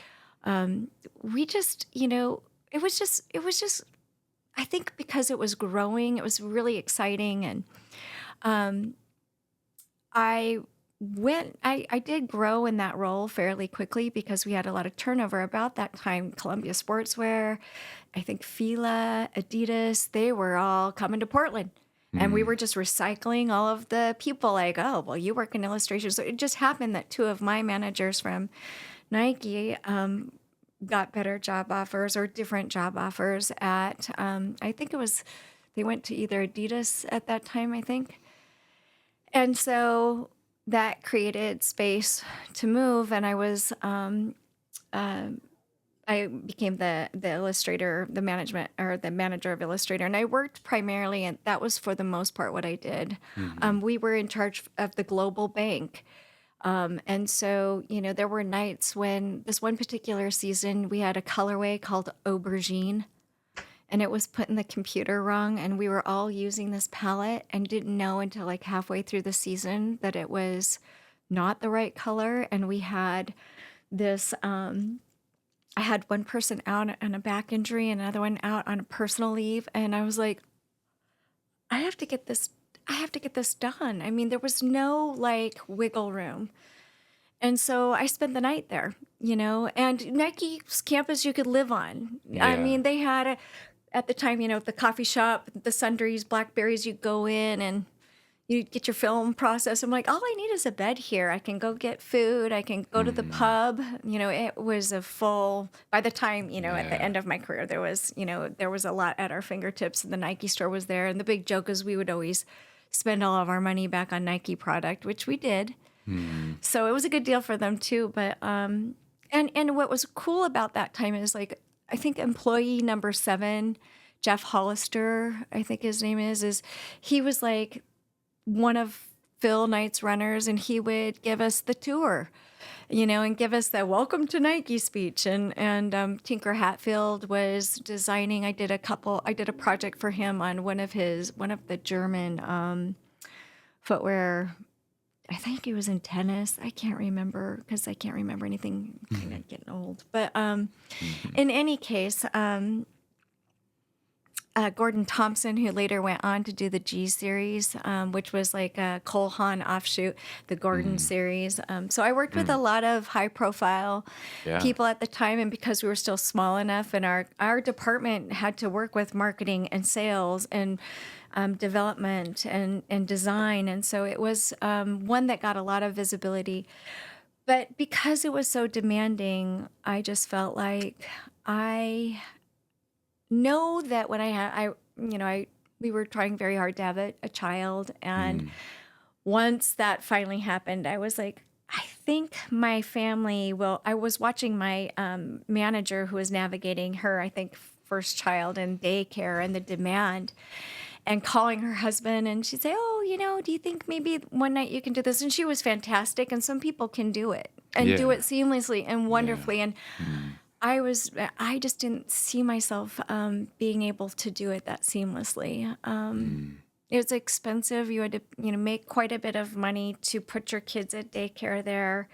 we just, it was just, I think because it was growing, it was really exciting. And I did grow in that role fairly quickly because we had a lot of turnover about that time. Columbia Sportswear, I think Fila, Adidas, they were all coming to Portland. And we were just recycling all of the people like, oh, well, you work in illustration. So it just happened that two of my managers from Nike got better job offers or different job offers at, I think they went to either Adidas at that time, I think. And so that created space to move. And I was, I became the illustrator, the manager of Illustrator. And I worked primarily, and that was for the most part what I did. We were in charge of the global bank. And so, there were nights when this one particular season, we had a colorway called Aubergine, and it was put in the computer wrong. And we were all using this palette and didn't know until like halfway through the season that it was not the right color. And we had this, I had one person out on a back injury and another one out on a personal leave. And I was like, I have to get this done. I mean, there was no like wiggle room. And so I spent the night there, and Nike's campus you could live on.
Yeah.
I mean, they had at the time, the coffee shop, the sundries, Blackberries, you go in and you get your film process. I'm like, all I need is a bed here. I can go get food. I can go to the
Mm-hmm.
pub. It was a full, by the time, at the
Yeah.
end of my career, there was a lot at our fingertips. And the Nike store was there. And the big joke is we would always spend all of our money back on Nike product, which we did.
Mm-hmm.
So it was a good deal for them too. But, and what was cool about that time is like, I think employee number 7, Jeff Hollister, I think his name is he was like, one of Phil Knight's runners, and he would give us the tour, and give us the welcome to Nike speech. And Tinker Hatfield was designing. I did a project for him on one of the German footwear. I think it was in tennis. I can't remember because I can't remember anything. I'm kind of getting old. But in any case, Gordon Thompson, who later went on to do the G series, which was like a Cole Haan offshoot, the Gordon series. So I worked with a lot of high profile
Yeah.
people at the time. And because we were still small enough and our department had to work with marketing and sales and development and design. And so it was one that got a lot of visibility. But because it was so demanding, I just felt like I know that when we were trying very hard to have a child. And once that finally happened, I was like, I think my family I was watching my manager who was navigating her, I think, first child in daycare and the demand, and calling her husband, and she'd say, oh, do you think maybe one night you can do this? And she was fantastic. And some people can do it and do
Yeah.
it seamlessly and wonderfully. And
Mm-hmm.
I just didn't see myself being able to do it that seamlessly. It was expensive. You had to, make quite a bit of money to put your kids at daycare there.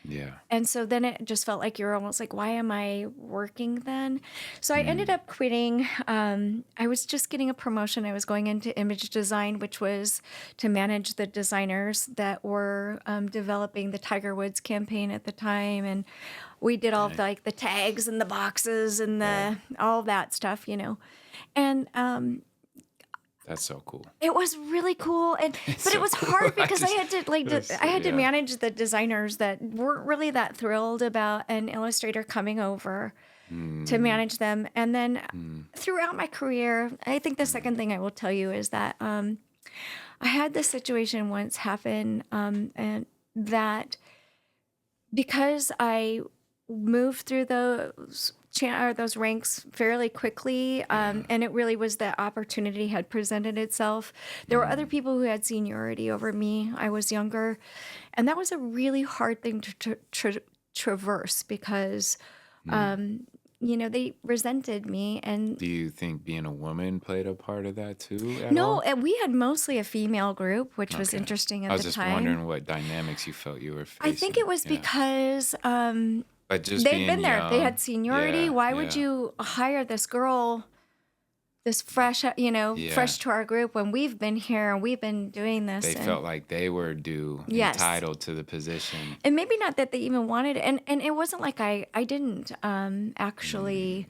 Yeah.
And so then it just felt like you're almost like, why am I working then? So I ended up quitting. I was just getting a promotion. I was going into image design, which was to manage the designers that were developing the Tiger Woods campaign at the time. And we did all of the tags and the boxes and all that stuff, And
That's so cool.
it was really cool, but
so
it was
cool.
hard
I
because I
just-
had to
that's-
I had to
yeah.
manage the designers that weren't really that thrilled about an illustrator coming over to manage them. And then throughout my career, I think the second thing I will tell you is that I had this situation once happen, and that because I moved through those ranks fairly quickly, and it really was that opportunity had presented itself. There were other people who had seniority over me. I was younger, and that was a really hard thing to traverse because, they resented me. And
Do you think being a woman played a part of that too at
no,
all?
and we had mostly a female group, which was
Okay.
interesting at
I was
the
just
time.
wondering what dynamics you felt you were facing.
I think it was
Yeah.
because
But just
they'd
being
been there. They
young,
had seniority.
yeah,
Why would
yeah.
you hire this girl, this fresh,
Yeah.
fresh to our group when we've been here and we've been doing this?
They
and,
felt like they were due,
Yes.
entitled to the position.
and maybe not that they even wanted it. And it wasn't like I didn't actually,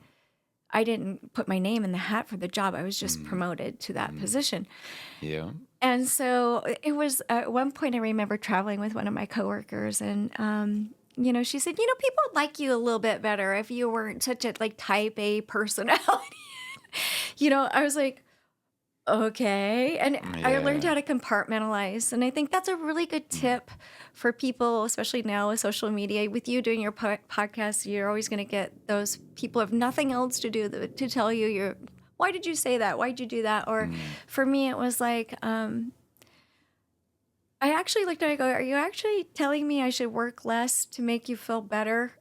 I didn't put my name in the hat for the job. I was just promoted to that position.
Yeah.
And so it was at one point I remember traveling with one of my coworkers, and she said, people would like you a little bit better if you weren't such a type A personality. I was like, okay. And I learned
Yeah.
how to compartmentalize. And I think that's a really good tip for people, especially now with social media. With you doing your podcast, you're always going to get those people who have nothing else to do to tell you why did you say that? Why did you do that? Or for me, it was like, I actually looked at it and I go, are you actually telling me I should work less to make you feel better?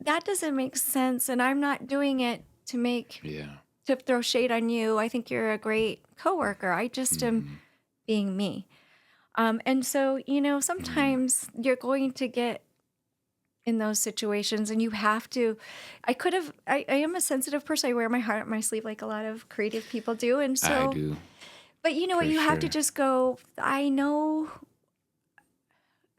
That doesn't make sense. And I'm not doing it
Yeah.
to throw shade on you. I think you're a great coworker. I just am being me. And so, sometimes you're going to get in those situations and you have to, I am a sensitive person. I wear my heart on my sleeve like a lot of creative people do. And so,
I do.
but you know what,
For
you have to
sure.
just go, I know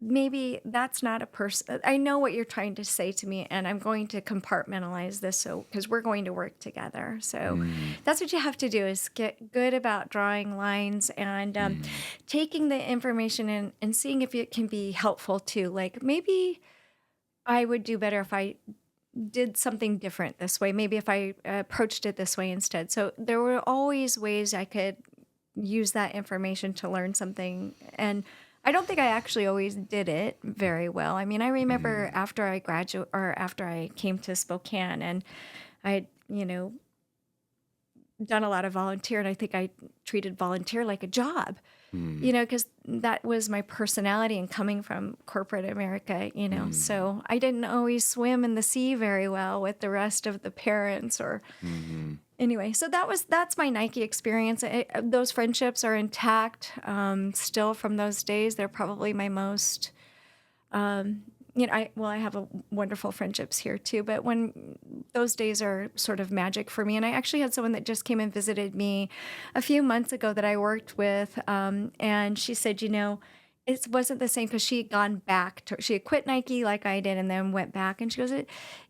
maybe that's not a person. I know what you're trying to say to me, and I'm going to compartmentalize this so because we're going to work together. So
Mm,
that's what you have to do is get good about drawing lines and
mm,
taking the information and seeing if it can be helpful too. Like maybe I would do better if I did something different this way. Maybe if I approached it this way instead. So there were always ways I could use that information to learn something. And I don't think I actually always did it very well. I mean, I remember
mm,
after I graduated or after I came to Spokane and I, done a lot of volunteer, and I think I treated volunteer like a job,
mm,
because that was my personality and coming from corporate America.
mm,
So I didn't always swim in the sea very well with the rest of the parents or
mm,
anyway. So that's my Nike experience. Those friendships are intact still from those days. They're probably my most I have a wonderful friendships here too, but when those days are sort of magic for me. And I actually had someone that just came and visited me a few months ago that I worked with, and she said, it wasn't the same because she had gone back to, she had quit Nike like I did and then went back. And she goes,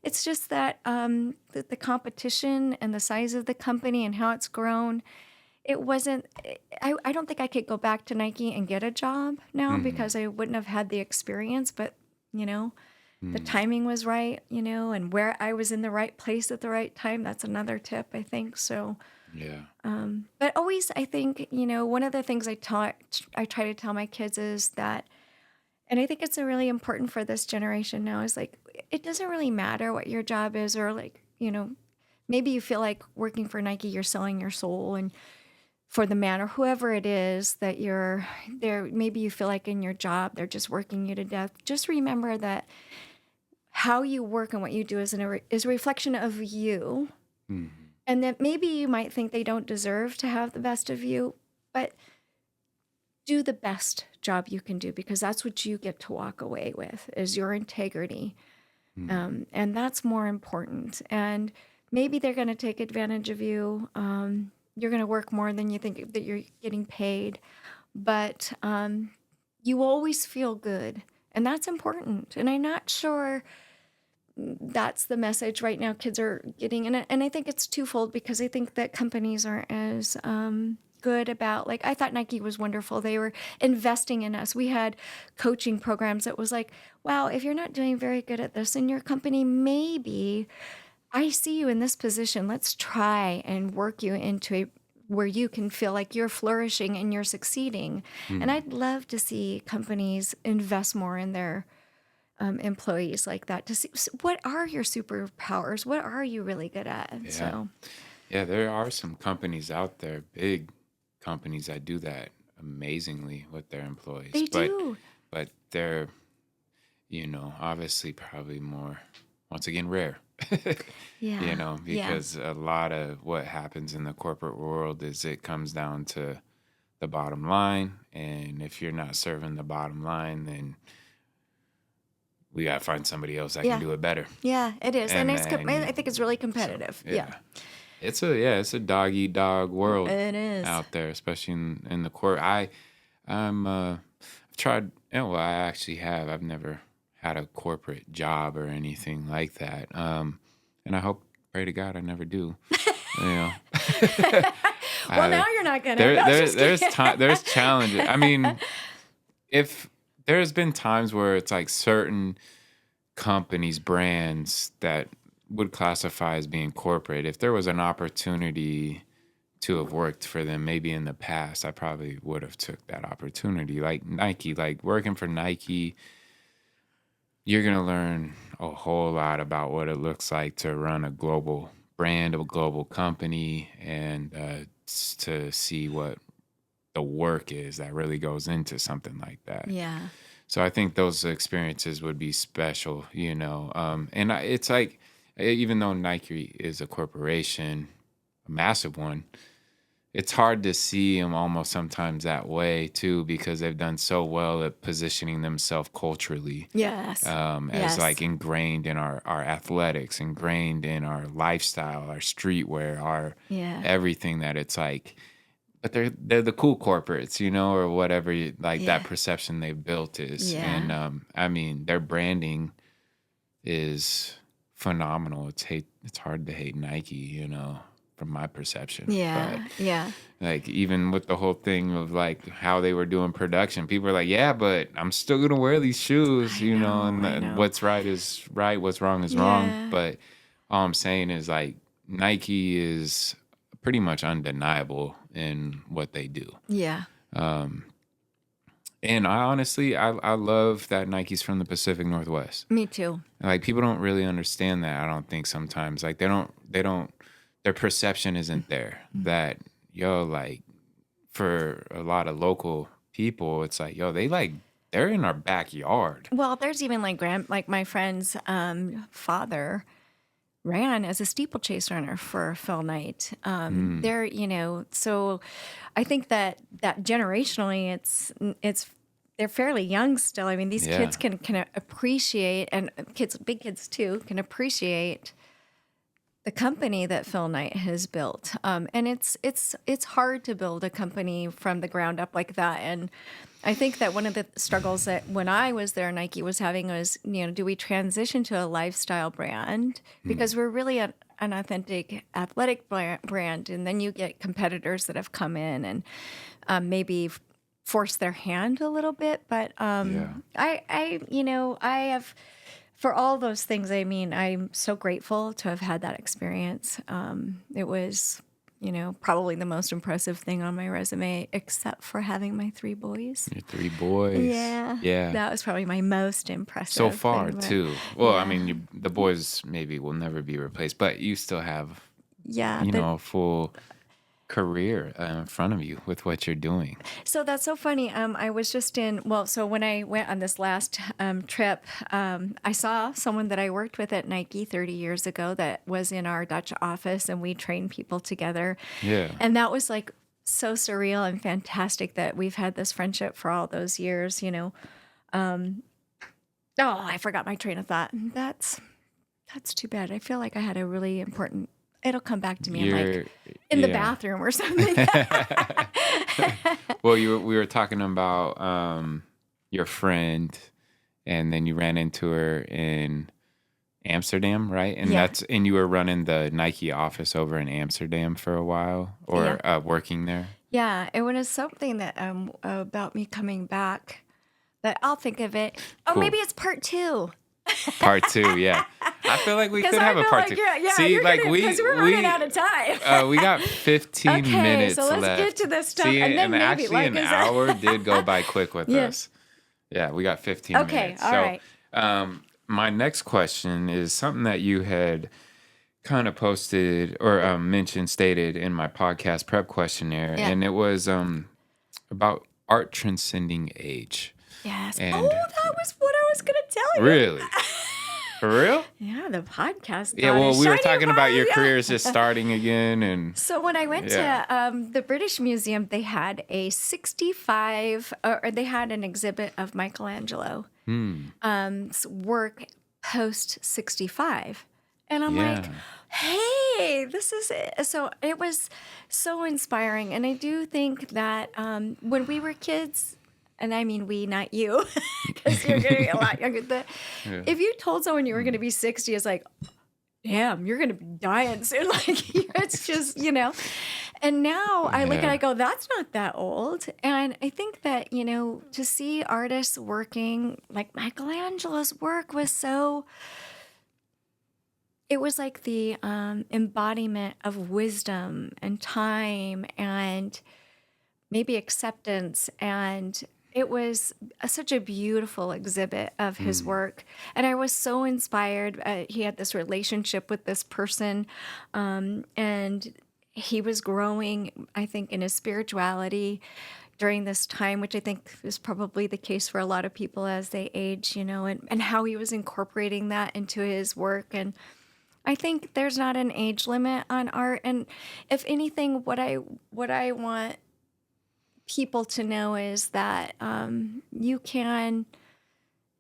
it's just that the competition and the size of the company and how it's grown, it wasn't, I don't think I could go back to Nike and get a job now
mm,
because I wouldn't have had the experience, but you know, the
mm.
timing was right, and where I was in the right place at the right time. That's another tip, I think. So,
Yeah.
but always, I think, one of the things I try to tell my kids is that, and I think it's a really important for this generation now is like, it doesn't really matter what your job is or like, maybe you feel like working for Nike, you're selling your soul and for the man or whoever it is that you're there, maybe you feel like in your job, they're just working you to death. Just remember that how you work and what you do is a reflection of you.
Mm,
And that maybe you might think they don't deserve to have the best of you, but do the best job you can do because that's what you get to walk away with is your integrity.
mm,
And that's more important. And maybe they're going to take advantage of you. You're going to work more than you think that you're getting paid, but you will always feel good. And that's important. And I'm not sure that's the message right now kids are getting. And I think it's twofold because I think that companies aren't as good about, like, I thought Nike was wonderful. They were investing in us. We had coaching programs that was like, wow, if you're not doing very good at this in your company, maybe I see you in this position. Let's try and work you into a where you can feel like you're flourishing and you're succeeding. And
mm.
I'd love to see companies invest more in their employees like that to see what are your superpowers? What are you really good at? And
Yeah.
so
Yeah, there are some companies out there, big companies that do that amazingly with their employees,
they do.
but they're, obviously probably more once again rare.
Yeah. Yeah.
Because a lot of what happens in the corporate world is it comes down to the bottom line, and if you're not serving the bottom line, then we got to find somebody else that can
Yeah.
do it better.
Yeah, it is. And
And then
I think it's really
so
competitive. Yeah.
yeah. It's a dog eat dog world
It is.
out there, especially in the court. I've tried. Well, I actually have. I've never had a corporate job or anything like that. And I hope, pray to God, I never do. You know,
Well, now
I,
you're not gonna. No, just kidding.
there's challenges. I mean, if there's been times where it's like certain companies, brands that would classify as being corporate. If there was an opportunity to have worked for them, maybe in the past, I probably would have took that opportunity. Like Nike, like working for Nike, you're gonna learn a whole lot about what it looks like to run a global brand, a global company, and to see what the work is that really goes into something like that.
Yeah.
So I think those experiences would be special. And it's like, even though Nike is a corporation, a massive one, it's hard to see them almost sometimes that way too, because they've done so well at positioning themselves culturally,
Yes.
as like
Yes.
ingrained in our athletics, ingrained in our lifestyle, our streetwear, our
Yeah.
everything that it's like. but they're the cool corporates, or whatever like that
Yeah.
perception they've built is. And
Yeah.
I mean, their branding is phenomenal. It's hard to hate Nike, from my perception. But
Yeah. Yeah.
like even with the whole thing of like how they were doing production, people are like, yeah, but I'm still gonna wear these shoes,
I know.
and
I know.
what's right is right, what's wrong is wrong.
Yeah.
But all I'm saying is like Nike is pretty much undeniable in what they do.
Yeah.
And I honestly, I love that Nike's from the Pacific Northwest.
Me too.
Like people don't really understand that. I don't think sometimes like they don't their perception isn't there that like for a lot of local people it's like they're in our backyard.
Well, there's even like my friend's father ran as a steeplechase runner for Phil Knight. They're, so I think that generationally it's they're fairly young still. I mean, these
Yeah.
kids can appreciate, and big kids too, can appreciate the company that Phil Knight has built. And it's hard to build a company from the ground up like that. And I think that one of the struggles that when I was there, Nike was having was, do we transition to a lifestyle brand? Because we're really an authentic athletic brand. And then you get competitors that have come in and maybe force their hand a little bit. But
Yeah.
I have, for all those things, I mean, I'm so grateful to have had that experience. It was, probably the most impressive thing on my resume, except for having my 3 boys.
Your 3 boys.
Yeah.
Yeah.
That was probably my most impressive
So far,
thing, but
too. Well, I
yeah.
mean, the boys maybe will never be replaced, but you still have,
Yeah.
a full career in front of you with what you're doing.
So that's so funny. I was just so when I went on this last trip, I saw someone that I worked with at Nike 30 years ago that was in our Dutch office, and we trained people together.
Yeah.
And that was like so surreal and fantastic that we've had this friendship for all those years, Oh, I forgot my train of thought. That's too bad. I feel like I had a really important. It'll come back to me in the bathroom or something.
Well, we were talking about your friend, and then you ran into her in Amsterdam, right? And
Yeah.
and you were running the Nike office over in Amsterdam for a while, or working there.
Yeah, it was something that about me coming back that I'll think of it. Oh,
Cool.
maybe it's part 2.
Part 2, yeah. I feel like we could have a part 2.
See, because we're running out of time.
We got 15
Okay,
minutes
so let's
left.
get to this stuff,
See,
and then maybe,
actually
like
an
I said-
hour did go by quick with
Yeah.
us. Yeah, we got 15
Okay,
minutes.
all right.
My next question is something that you had kind of posted or stated in my podcast prep questionnaire,
Yeah.
and it was about art transcending age.
Yes.
And-
that was what I was going to tell you.
Really? For real?
Yeah, the podcast.
Yeah,
God
well,
is
we were
shining
talking about your
bright, yeah.
careers just starting again, and
So when I went to the British Museum, they had a 65, or they had an exhibit of Michelangelo work post 65. And I'm like,
Yeah.
hey, this is it. So it was so inspiring. And I do think that when we were kids, and I mean we, not you, because you're going to be a lot younger. If you told someone you were going to be 60, it's like, damn, you're going to be dying soon. Like, it's just, And now I look at it, I go, that's not that old. And I think that, to see artists working, like Michelangelo's work was it was like the embodiment of wisdom and time and maybe acceptance. And it was such a beautiful exhibit of his work. And I was so inspired. He had this relationship with this person, and he was growing, I think, in his spirituality during this time, which I think is probably the case for a lot of people as they age, and how he was incorporating that into his work. And I think there's not an age limit on art. And if anything, what I want people to know is that you can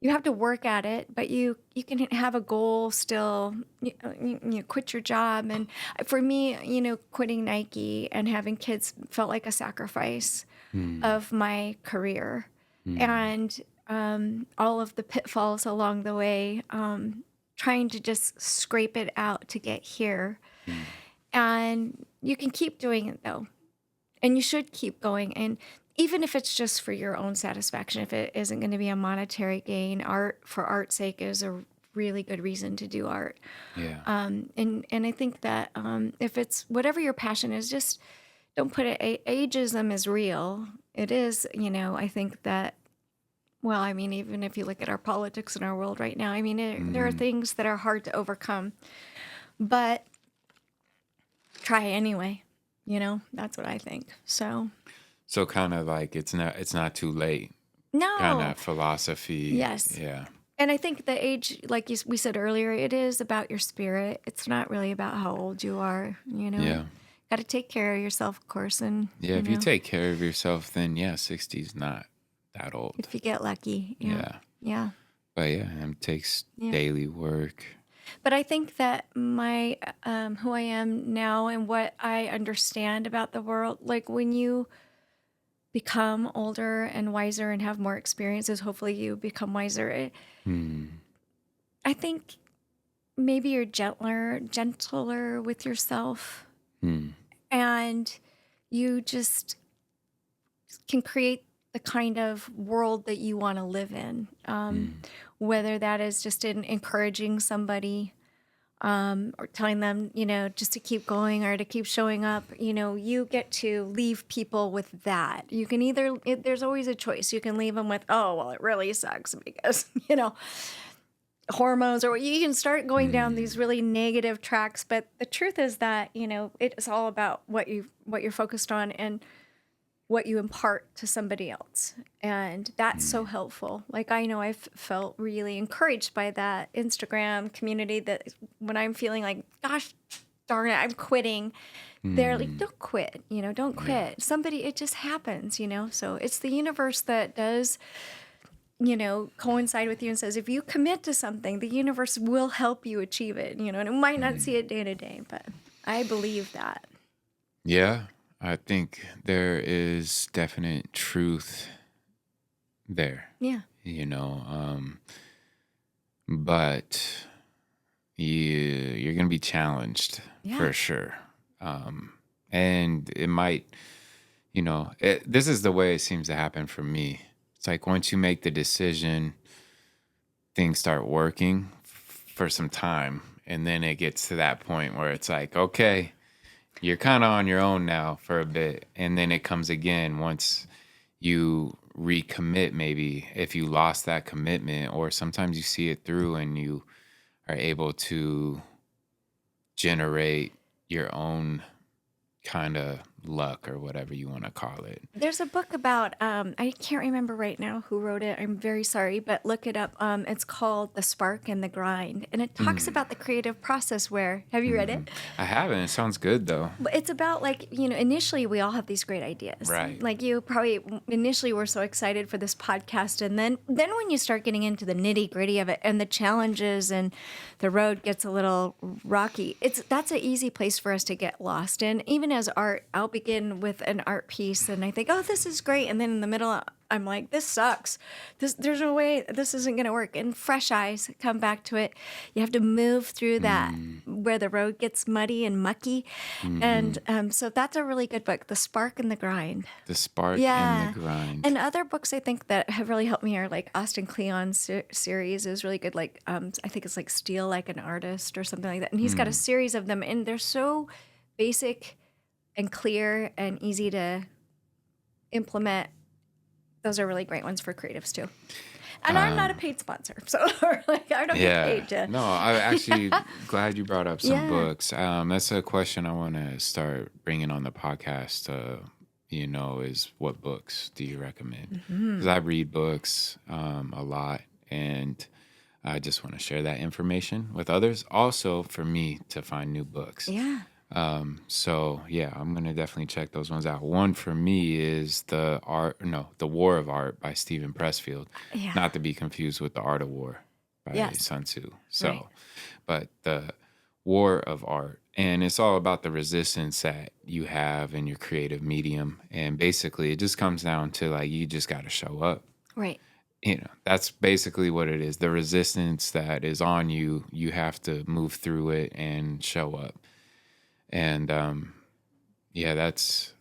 you have to work at it, but you can have a goal still. You quit your job, and for me, quitting Nike and having kids felt like a sacrifice
Mm,
of my career,
mm,
and all of the pitfalls along the way, trying to just scrape it out to get here.
mm,
And you can keep doing it though. And you should keep going. And even if it's just for your own satisfaction, if it isn't going to be a monetary gain, art for art's sake is a really good reason to do art.
yeah.
And I think that if it's whatever your passion is, just don't put it. Ageism is real. It is, I think that. Well, I mean, even if you look at our politics in our world right now, I mean, there are
Mm.
things that are hard to overcome, but try anyway. That's what I think. So,
So kind of like it's not too late. Kind
no,
of philosophy.
yes.
Yeah.
And I think the age, like we said earlier, it is about your spirit. It's not really about how old you are.
Yeah.
Got to take care of yourself, of course. And,
Yeah. If you take care of yourself, then yeah, 60 is not that old.
if you get lucky, yeah.
Yeah.
Yeah.
But yeah, it takes
Yeah.
daily work.
But I think that my, who I am now and what I understand about the world, like when you become older and wiser and have more experiences, hopefully you become wiser.
Hmm.
I think maybe you're gentler with yourself,
Hmm.
and you just can create the kind of world that you want to live in.
Hmm.
Whether that is just in encouraging somebody, or telling them, just to keep going or to keep showing up, you get to leave people with that. You can there's always a choice. You can leave them with, oh, well, it really sucks because, hormones, or you can start going down
Hmm.
these really negative tracks. But the truth is that, it's all about what you're focused on and what you impart to somebody else. And that's so
Hmm.
helpful. Like, I know I've felt really encouraged by that Instagram community, that when I'm feeling like, gosh darn it, I'm quitting, they're like,
Hmm.
don't quit, don't
Yeah.
quit. Somebody, it just happens, So it's the universe that does, coincide with you and says, if you commit to something, the universe will help you achieve it, and it might not see
Hmm.
it day to day, but I believe that.
Yeah. I think there is definite truth there,
Yeah.
you know. But you're going to be challenged
Yeah.
for sure. And it might, this is the way it seems to happen for me. It's like once you make the decision, things start working for some time. And then it gets to that point where it's like, okay, you're kind of on your own now for a bit. And then it comes again once you recommit, maybe if you lost that commitment, or sometimes you see it through and you are able to generate your own kind of luck or whatever you want to call it.
There's a book about, I can't remember right now who wrote it. I'm very sorry, but look it up. It's called The Spark and the Grind. And it talks
Mm,
about the creative process where, have you read
mhm.
it?
I haven't. It sounds good though.
But it's about, like, initially we all have these great ideas.
Right.
Like, you probably initially were so excited for this podcast, and then when you start getting into the nitty-gritty of it and the challenges and the road gets a little rocky, that's an easy place for us to get lost in. Even as art, I'll begin with an art piece and I think, "Oh, this is great." And then in the middle I'm like, "This sucks. There's no way this isn't going to work." And fresh eyes come back to it. You have to move through that
Mm,
where the road gets muddy and mucky. And
mhm.
so that's a really good book, The Spark and the Grind.
The spark and the
Yeah.
grind.
And other books I think that have really helped me are like Austin Kleon's series is really good. Like, I think it's like Steal Like an Artist or something like that. And he's got a
Mm,
series of them, and they're so basic and clear and easy to implement. Those are really great ones for creatives too. And I'm not a
um,
paid sponsor, so like I don't get
yeah.
paid to.
No, I actually glad you brought up some
Yeah.
books. That's a question I want to start bringing on the podcast. Is what books do you recommend? Because I read books a lot, and I just want to share that information with others. Also, for me to find new books.
Yeah.
So yeah, I'm gonna definitely check those ones out. One for me is the War of Art by Stephen Pressfield,
Yeah.
not to be confused with the Art of War by
Yes.
Sun Tzu.
Right.
So, but the War of Art, and it's all about the resistance that you have in your creative medium, and basically it just comes down to like you just got to show up.
Right.
That's basically what it is. The resistance that is on you, you have to move through it and show up. And yeah, that's,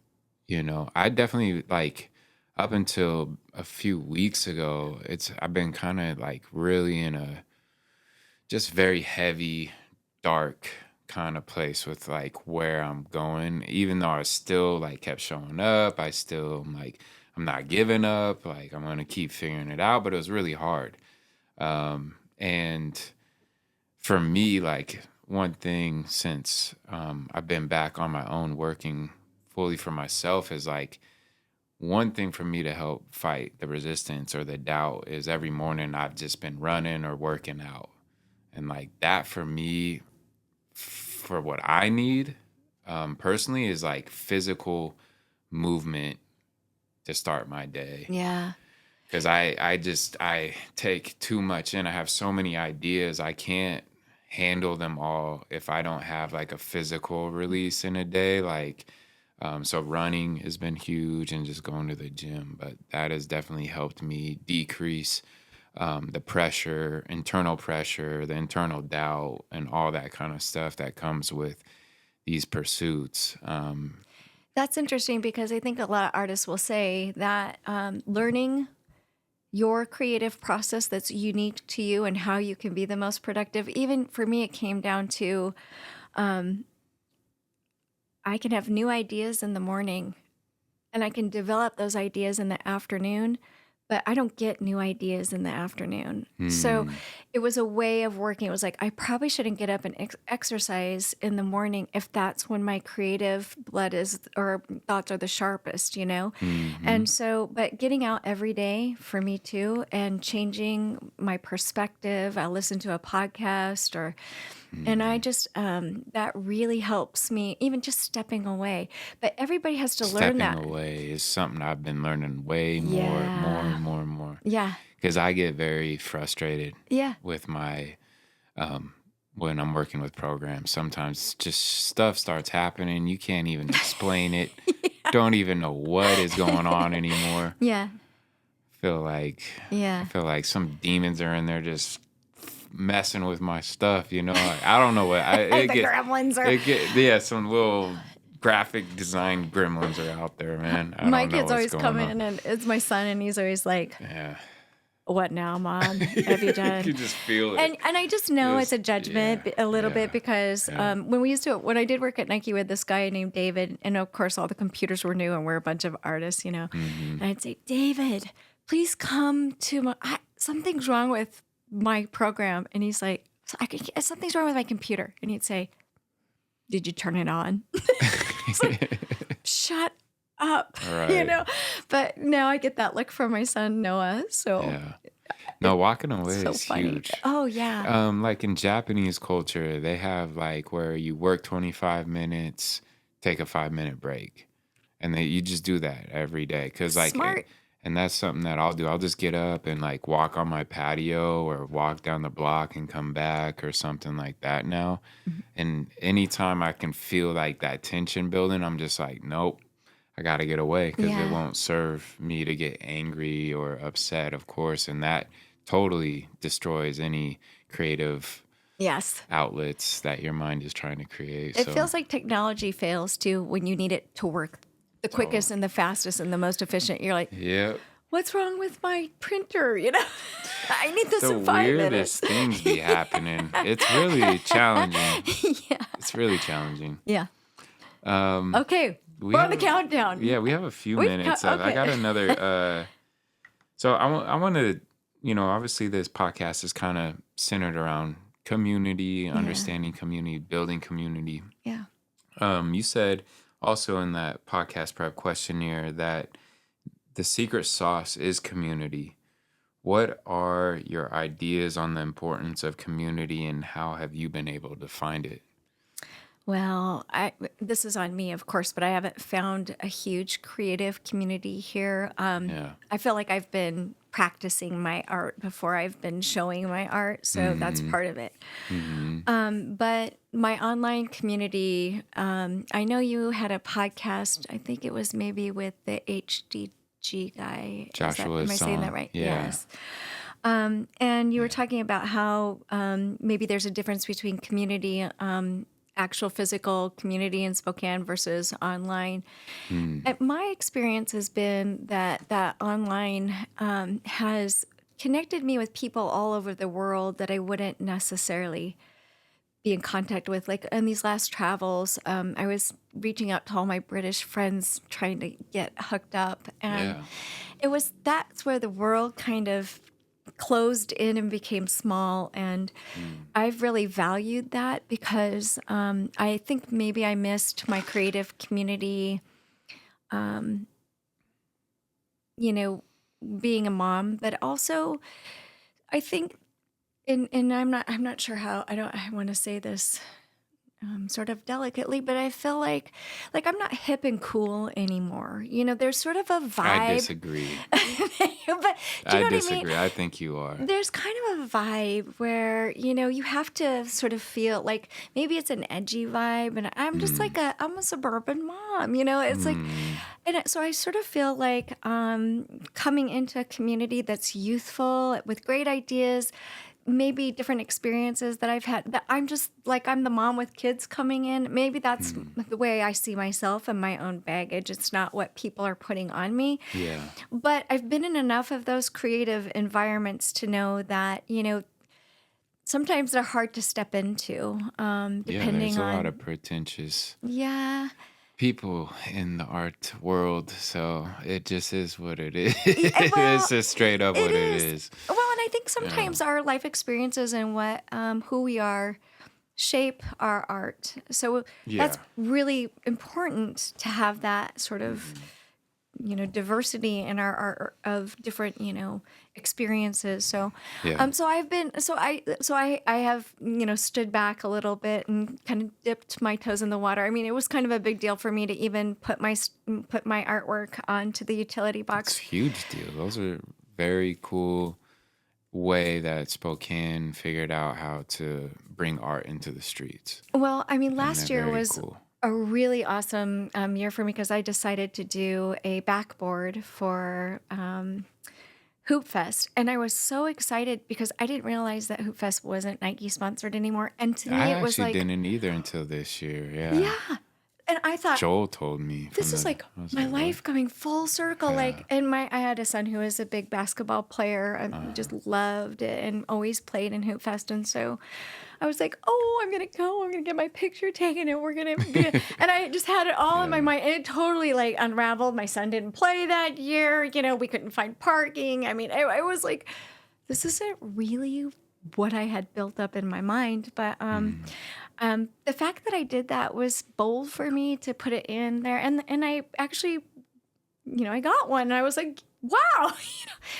I definitely like up until a few weeks ago, I've been kind of like really in a just very heavy, dark kind of place with like where I'm going. Even though I still like kept showing up, I still am like, I'm not giving up. Like I'm gonna keep figuring it out, but it was really hard. And for me, like one thing since I've been back on my own working fully for myself is like one thing for me to help fight the resistance or the doubt is every morning I've just been running or working out. And like that for me, for what I need personally, is like physical movement to start my day.
Yeah.
Because I take too much in. I have so many ideas. I can't handle them all if I don't have like a physical release in a day. Like, so running has been huge and just going to the gym, but that has definitely helped me decrease the pressure, internal pressure, the internal doubt, and all that kind of stuff that comes with these pursuits.
That's interesting because I think a lot of artists will say that learning your creative process that's unique to you and how you can be the most productive. Even for me, it came down to I can have new ideas in the morning and I can develop those ideas in the afternoon, but I don't get new ideas in the afternoon. So
Hmm.
it was a way of working. It was like, I probably shouldn't get up and exercise in the morning if that's when my creative blood is or thoughts are the sharpest, you know?
Hmm.
And so, but getting out every day for me too and changing my perspective. I listen to a podcast and I
Hmm.
just, that really helps me, even just stepping away. But everybody has to learn
Stepping
that.
away is something I've been learning way more, more
Yeah.
and more and more.
Yeah.
Because I get very frustrated
Yeah.
with my when I'm working with programs. Sometimes just stuff starts happening. You can't even explain it. Don't even know what is going on anymore.
Yeah.
Feel like I
Yeah.
feel like some demons are in there just messing with my stuff. Like, I don't know what
The gremlins are.
yeah, some little graphic design gremlins are out there, man. I
My
don't know
kids
what's
always come
going on.
in, and it's my son, and he's always like,
Yeah.
"What now, Mom? Have you
You
done?"
can just feel it.
And I just know it's
Just
a judgment
yeah,
a little bit
yeah,
because
yeah.
when I did work at Nike with this guy named David, and of course all the computers were new, and we're a bunch of artists,
Mm-hmm.
and I'd say, David, please come to something's wrong with my program, and he's like, something's wrong with my computer, and he'd say, did you turn it on? It's like, shut up,
Right.
But now I get that look from my son Noah, so
Yeah. No,
it's
walking away
so
is
funny.
huge.
Oh yeah,
Like in Japanese culture, they have like where you work 25 minutes, take a 5-minute break. And you just do that every day. Cause like,
smart.
and that's something that I'll do. I'll just get up and like walk on my patio or walk down the block and come back or something like that now. And anytime I can feel like that tension building, I'm just like, nope, I got to get away because it
Yeah.
won't serve me to get angry or upset, of course. And that totally destroys any creative
Yes.
outlets that your mind is trying to create.
It
So,
feels like technology fails too when you need it to work the
so
quickest and the fastest and the most efficient. You're like,
yeah,
what's wrong with my printer? I need this
the
in 5 minutes.
weirdest things be happening. It's really challenging.
Yeah.
It's really challenging.
Yeah.
Um,
Okay.
we
We're on
have
the countdown.
yeah, we have a few
We've
minutes. I
okay.
got another. So I want to, obviously this podcast is kind of centered around community,
Yeah.
understanding community, building community.
Yeah.
You said also in that podcast prep questionnaire that the secret sauce is community. What are your ideas on the importance of community and how have you been able to find it?
Well, this is on me, of course, but I haven't found a huge creative community here.
Yeah.
I feel like I've been practicing my art before I've been showing my art, so that's
Mm-hmm.
part of it.
Mm-hmm.
But my online community, I know you had a podcast. I think it was maybe with the HDG guy. Am
Joshua's
I saying that
song.
right?
Yeah.
Yes. And you were
Yeah.
talking about how maybe there's a difference between community, actual physical community in Spokane versus online.
Mm.
My experience has been that online has connected me with people all over the world that I wouldn't necessarily be in contact with. Like in these last travels, I was reaching out to all my British friends trying to get hooked up, and
Yeah.
that's where the world kind of closed in and became small. And
Mm.
I've really valued that because I think maybe I missed my creative community, um, you know, being a mom, but also I think, and I'm not sure how, I want to say this sort of delicately, but I feel like I'm not hip and cool anymore. There's sort of a
I
vibe,
disagree.
but do you
I
know what I mean?
disagree. I think you are.
There's kind of a vibe where, you have to sort of feel like maybe it's an edgy vibe. And I'm just
Mm.
I'm a suburban mom, it's like,
Mm.
so I sort of feel like coming into a community that's youthful with great ideas, maybe different experiences that I've had, that I'm the mom with kids coming in. Maybe that's
Mm.
the way I see myself and my own baggage. It's not what people are putting on me.
Yeah.
But I've been in enough of those creative environments to know that, sometimes they're hard to step into,
Yeah, there's
depending
a lot of
on,
pretentious
yeah.
people in the art world, so it just is what it is.
Well,
It's just straight up
it
what it
is.
is.
Well, and I think
Yeah.
sometimes our life experiences and who we are shape our art. So that's
Yeah.
really important to have that sort of
Hmm.
diversity in our art of different experiences. So
Yeah.
I have stood back a little bit and kind of dipped my toes in the water. I mean, it was kind of a big deal for me to even put my artwork onto the utility
It's
box.
a huge deal. Those are very cool way that Spokane figured out how to bring art into the streets.
Well, I mean,
And they're
last year
very
was
cool.
a really awesome year for me because I decided to do a backboard for Hoop Fest. And I was so excited because I didn't realize that Hoop Fest wasn't Nike sponsored anymore. And to
I
me, it was
actually
like,
didn't either until this year. Yeah.
yeah. And I thought,
Joel told me from
this is
the,
like
I was
my
like, what?
life coming full circle.
Yeah.
I had a son who was a big basketball player and
Uh,
just loved it and always played in Hoop Fest. And so I was like, oh, I'm going to go. I'm going to get my picture taken and we're going to be. And I just had it all in my
yeah.
mind. And it totally like unraveled. My son didn't play that year. We couldn't find parking. I mean, I was like, this isn't really what I had built up in my mind. But
Mm.
the fact that I did that was bold for me to put it in there. And I actually, I got one and I was like, wow.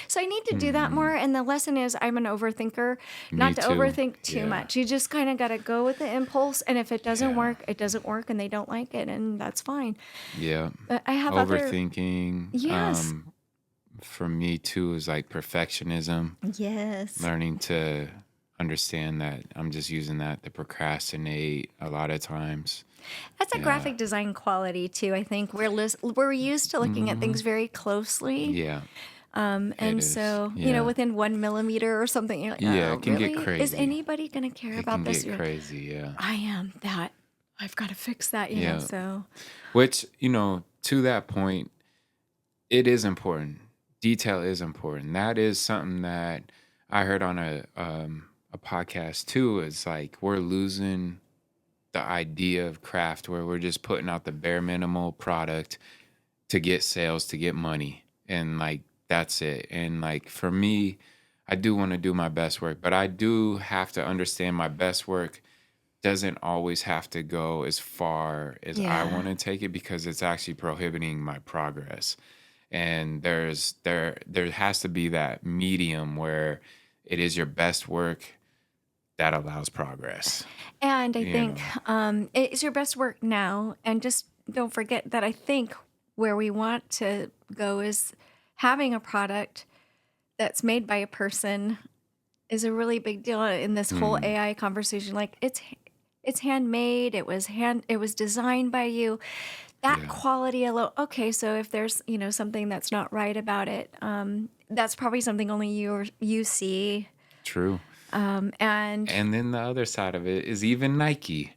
So I need to do that
Mm.
more. And the lesson is I'm an overthinker,
Me
not to
too.
overthink too
Yeah.
much. You just kind of got to go with the impulse. And if it doesn't
Yeah.
work, it doesn't work and they don't like it. And that's fine.
Yeah.
But I have other,
Overthinking.
yes,
For me too is like perfectionism.
yes.
Learning to understand that I'm just using that to procrastinate a lot of times.
That's a
Yeah.
graphic design quality too. I think we're used to looking at
Hmm.
things very closely.
Yeah, it
And
is.
so,
Yeah.
within 1 millimeter or something, you're like,
Yeah,
oh,
it can get
really? Is
crazy.
anybody going to care
It can
about this?
get crazy. Yeah.
I am that. I've got to fix that,
Yeah.
so.
Which, to that point, it is important. Detail is important. That is something that I heard on a podcast too. Is like we're losing the idea of craft where we're just putting out the bare minimal product to get sales, to get money. And like that's it. And like for me, I do want to do my best work, but I do have to understand my best work doesn't always have to go as far as I
Yeah.
want to take it because it's actually prohibiting my progress. And there has to be that medium where it is your best work that allows progress.
And I
You
think
know,
it's your best work now. And just don't forget that I think where we want to go is having a product that's made by a person is a really big deal in this whole
mm,
AI conversation. Like it's handmade. It was designed by you. That
yeah,
quality alone. Okay, so if there's something that's not right about it, that's probably something only you see.
true.
And
And then the other side of it is even Nike.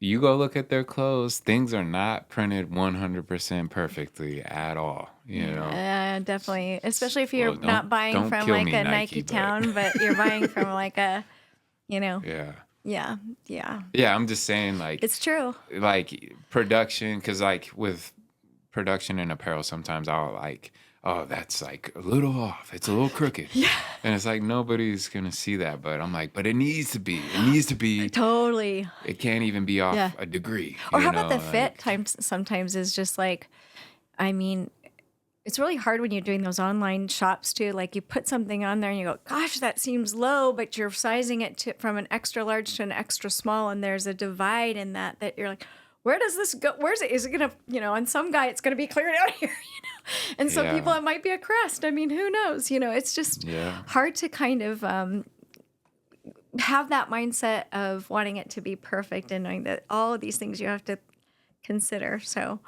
You go look at their clothes, things are not printed 100% perfectly at all, you know.
yeah, definitely, especially if
Well,
you're not buying
don't
from
kill
like
me,
a
Nike,
Nike
but
town, but you're buying from like a, you know,
yeah.
yeah, yeah,
Yeah, I'm just saying
it's true.
like production, cuz like with production and apparel sometimes I'll like, oh, that's like a little off. It's a little crooked.
Yeah,
And it's like nobody's going to see that, but I'm like, but it needs to be. It needs to be.
totally.
It can't even be
Yeah.
off a degree,
Or how
you
about
know,
the fit?
like
Times sometimes is just like, I mean, it's really hard when you're doing those online shops too. Like you put something on there and you go, gosh, that seems low, but you're sizing it from an extra large to an extra small, and there's a divide in that you're like, where does this go? Where's it? Is it gonna, on some guy it's gonna be cleared out here, and some people
yeah.
it might be a crest. I mean, who knows? It's just
Yeah.
hard to kind of have that mindset of wanting it to be perfect and knowing that all of these things you have to consider. So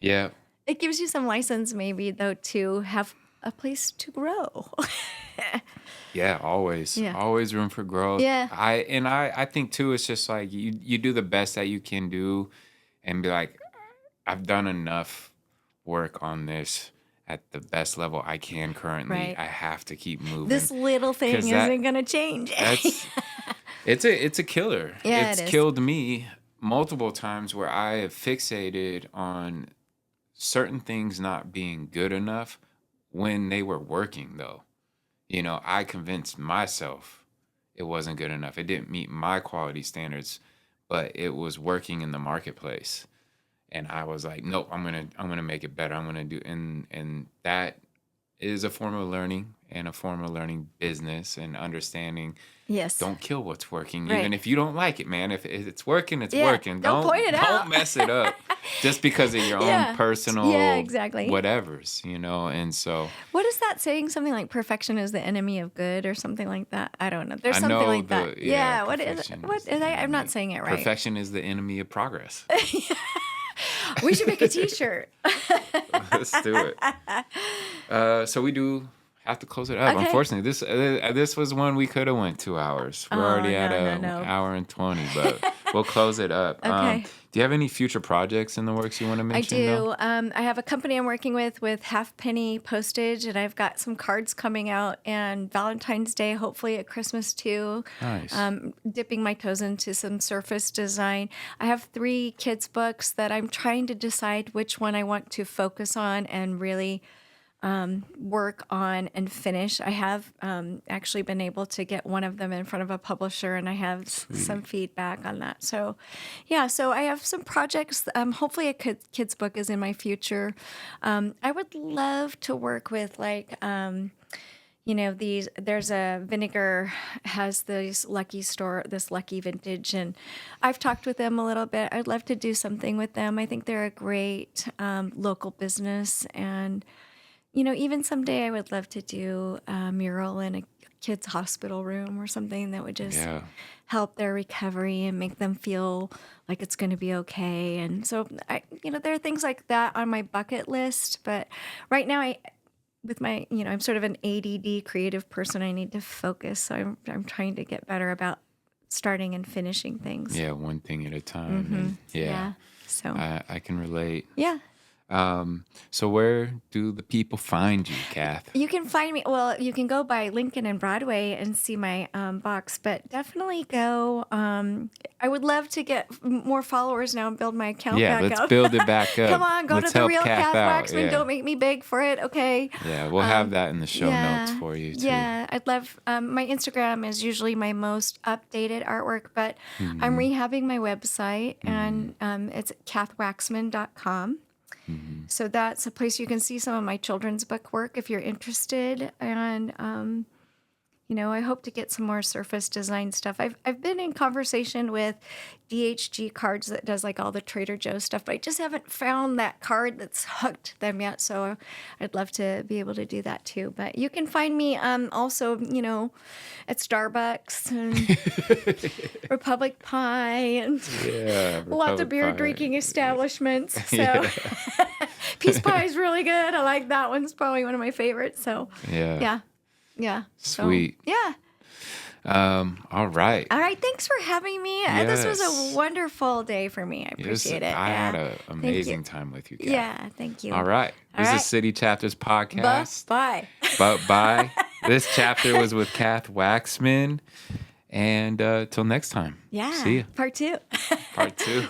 Yeah.
it gives you some license, maybe, though, to have a place to grow.
Yeah, always.
Yeah.
Always room for growth.
Yeah.
I think too it's just like you do the best that you can do and be like, I've done enough work on this at the best level I can currently.
Right.
I have to keep moving
This little thing
because that
isn't going to change.
that's it's a killer.
Yeah, it
It's
is.
killed me multiple times where I have fixated on certain things not being good enough when they were working though. I convinced myself it wasn't good enough. It didn't meet my quality standards, but it was working in the marketplace. And I was like, nope, I'm gonna make it better. I'm gonna do and that is a form of learning and a form of learning business and understanding.
Yes.
Don't kill what's working, even
Right.
if you don't like it, man. If it's working, it's
Yeah.
working.
Don't point it out.
Don't mess it up just because of your own
Yeah. Yeah,
personal
exactly.
whatevers. And so
What is that saying? Something like perfection is the enemy of good or something like that? I don't know. There's
I
something
know
like that. Yeah. What is
perfection
it? What
is the
is I'm
enemy.
not saying it right.
Perfection is the enemy of progress.
We should make a t-shirt.
Let's do it. So we do have to close it up.
Okay.
Unfortunately, this was one we could have went 2 hours. We're
Oh,
already at
no,
a
no, no.
hour and 20, but we'll close it up.
Okay.
Do you have any future projects in the works you want to
I
mention?
do.
Though?
I have a company I'm working with half-penny postage, and I've got some cards coming out, and Valentine's Day, hopefully at Christmas too.
Nice.
Dipping my toes into some surface design. I have 3 kids' books that I'm trying to decide which one I want to focus on and really work on and finish. I have actually been able to get one of them in front of a publisher, and I have some feedback on that. So, yeah, so I have some projects. Hopefully, a kid's book is in my future. I would love to work with there's a Vinegar has this Lucky Vintage, and I've talked with them a little bit. I'd love to do something with them. I think they're a great local business, and even someday I would love to do a mural in a kid's hospital room or something that would just
Yeah.
help their recovery and make them feel like it's going to be okay. And so, there are things like that on my bucket list. But right now, I'm sort of an ADD creative person. I need to focus. So I'm trying to get better about starting and finishing things.
Yeah, one thing at a time. And
Yeah. So,
I can relate.
yeah.
So where do the people find you, Kath?
You can find me. Well, you can go by Lincoln and Broadway and see my box, but definitely go. I would love to get more followers now and build my account
Yeah,
back
let's
up.
build it back up.
Come on, go
Let's
to the
help
real Kath
out.
Waxman.
Yeah.
Don't make me beg for it, okay?
Yeah, we'll have that in the show notes for you too.
Yeah, I'd love. My Instagram is usually my most updated artwork, but I'm rehabbing my website, and it's kathwaxman.com. So that's a place you can see some of my children's book work if you're interested. And, I hope to get some more surface design stuff. I've been in conversation with DHG Cards that does like all the Trader Joe stuff, but I just haven't found that card that's hooked them yet. So I'd love to be able to do that too. But you can find me also, at Starbucks and Republic Pie and
Yeah,
lots of
Republic
beer
Pie.
drinking establishments. So
Yeah.
Peace Pie is really good. I like that one. It's probably one of my favorites. So
Yeah.
yeah. Yeah. So,
Sweet.
yeah.
All right.
All right. Thanks for having me. This was
Yes.
a wonderful day for me. I appreciate it.
I had an
Thank you.
amazing time with you, Kath.
Yeah. Thank you.
All right.
All
This
right.
is City Chapters Podcast.
Bye.
But bye. This chapter was with Kath Waxman. And till next time.
Yeah.
See ya.
Part 2.
Part 2.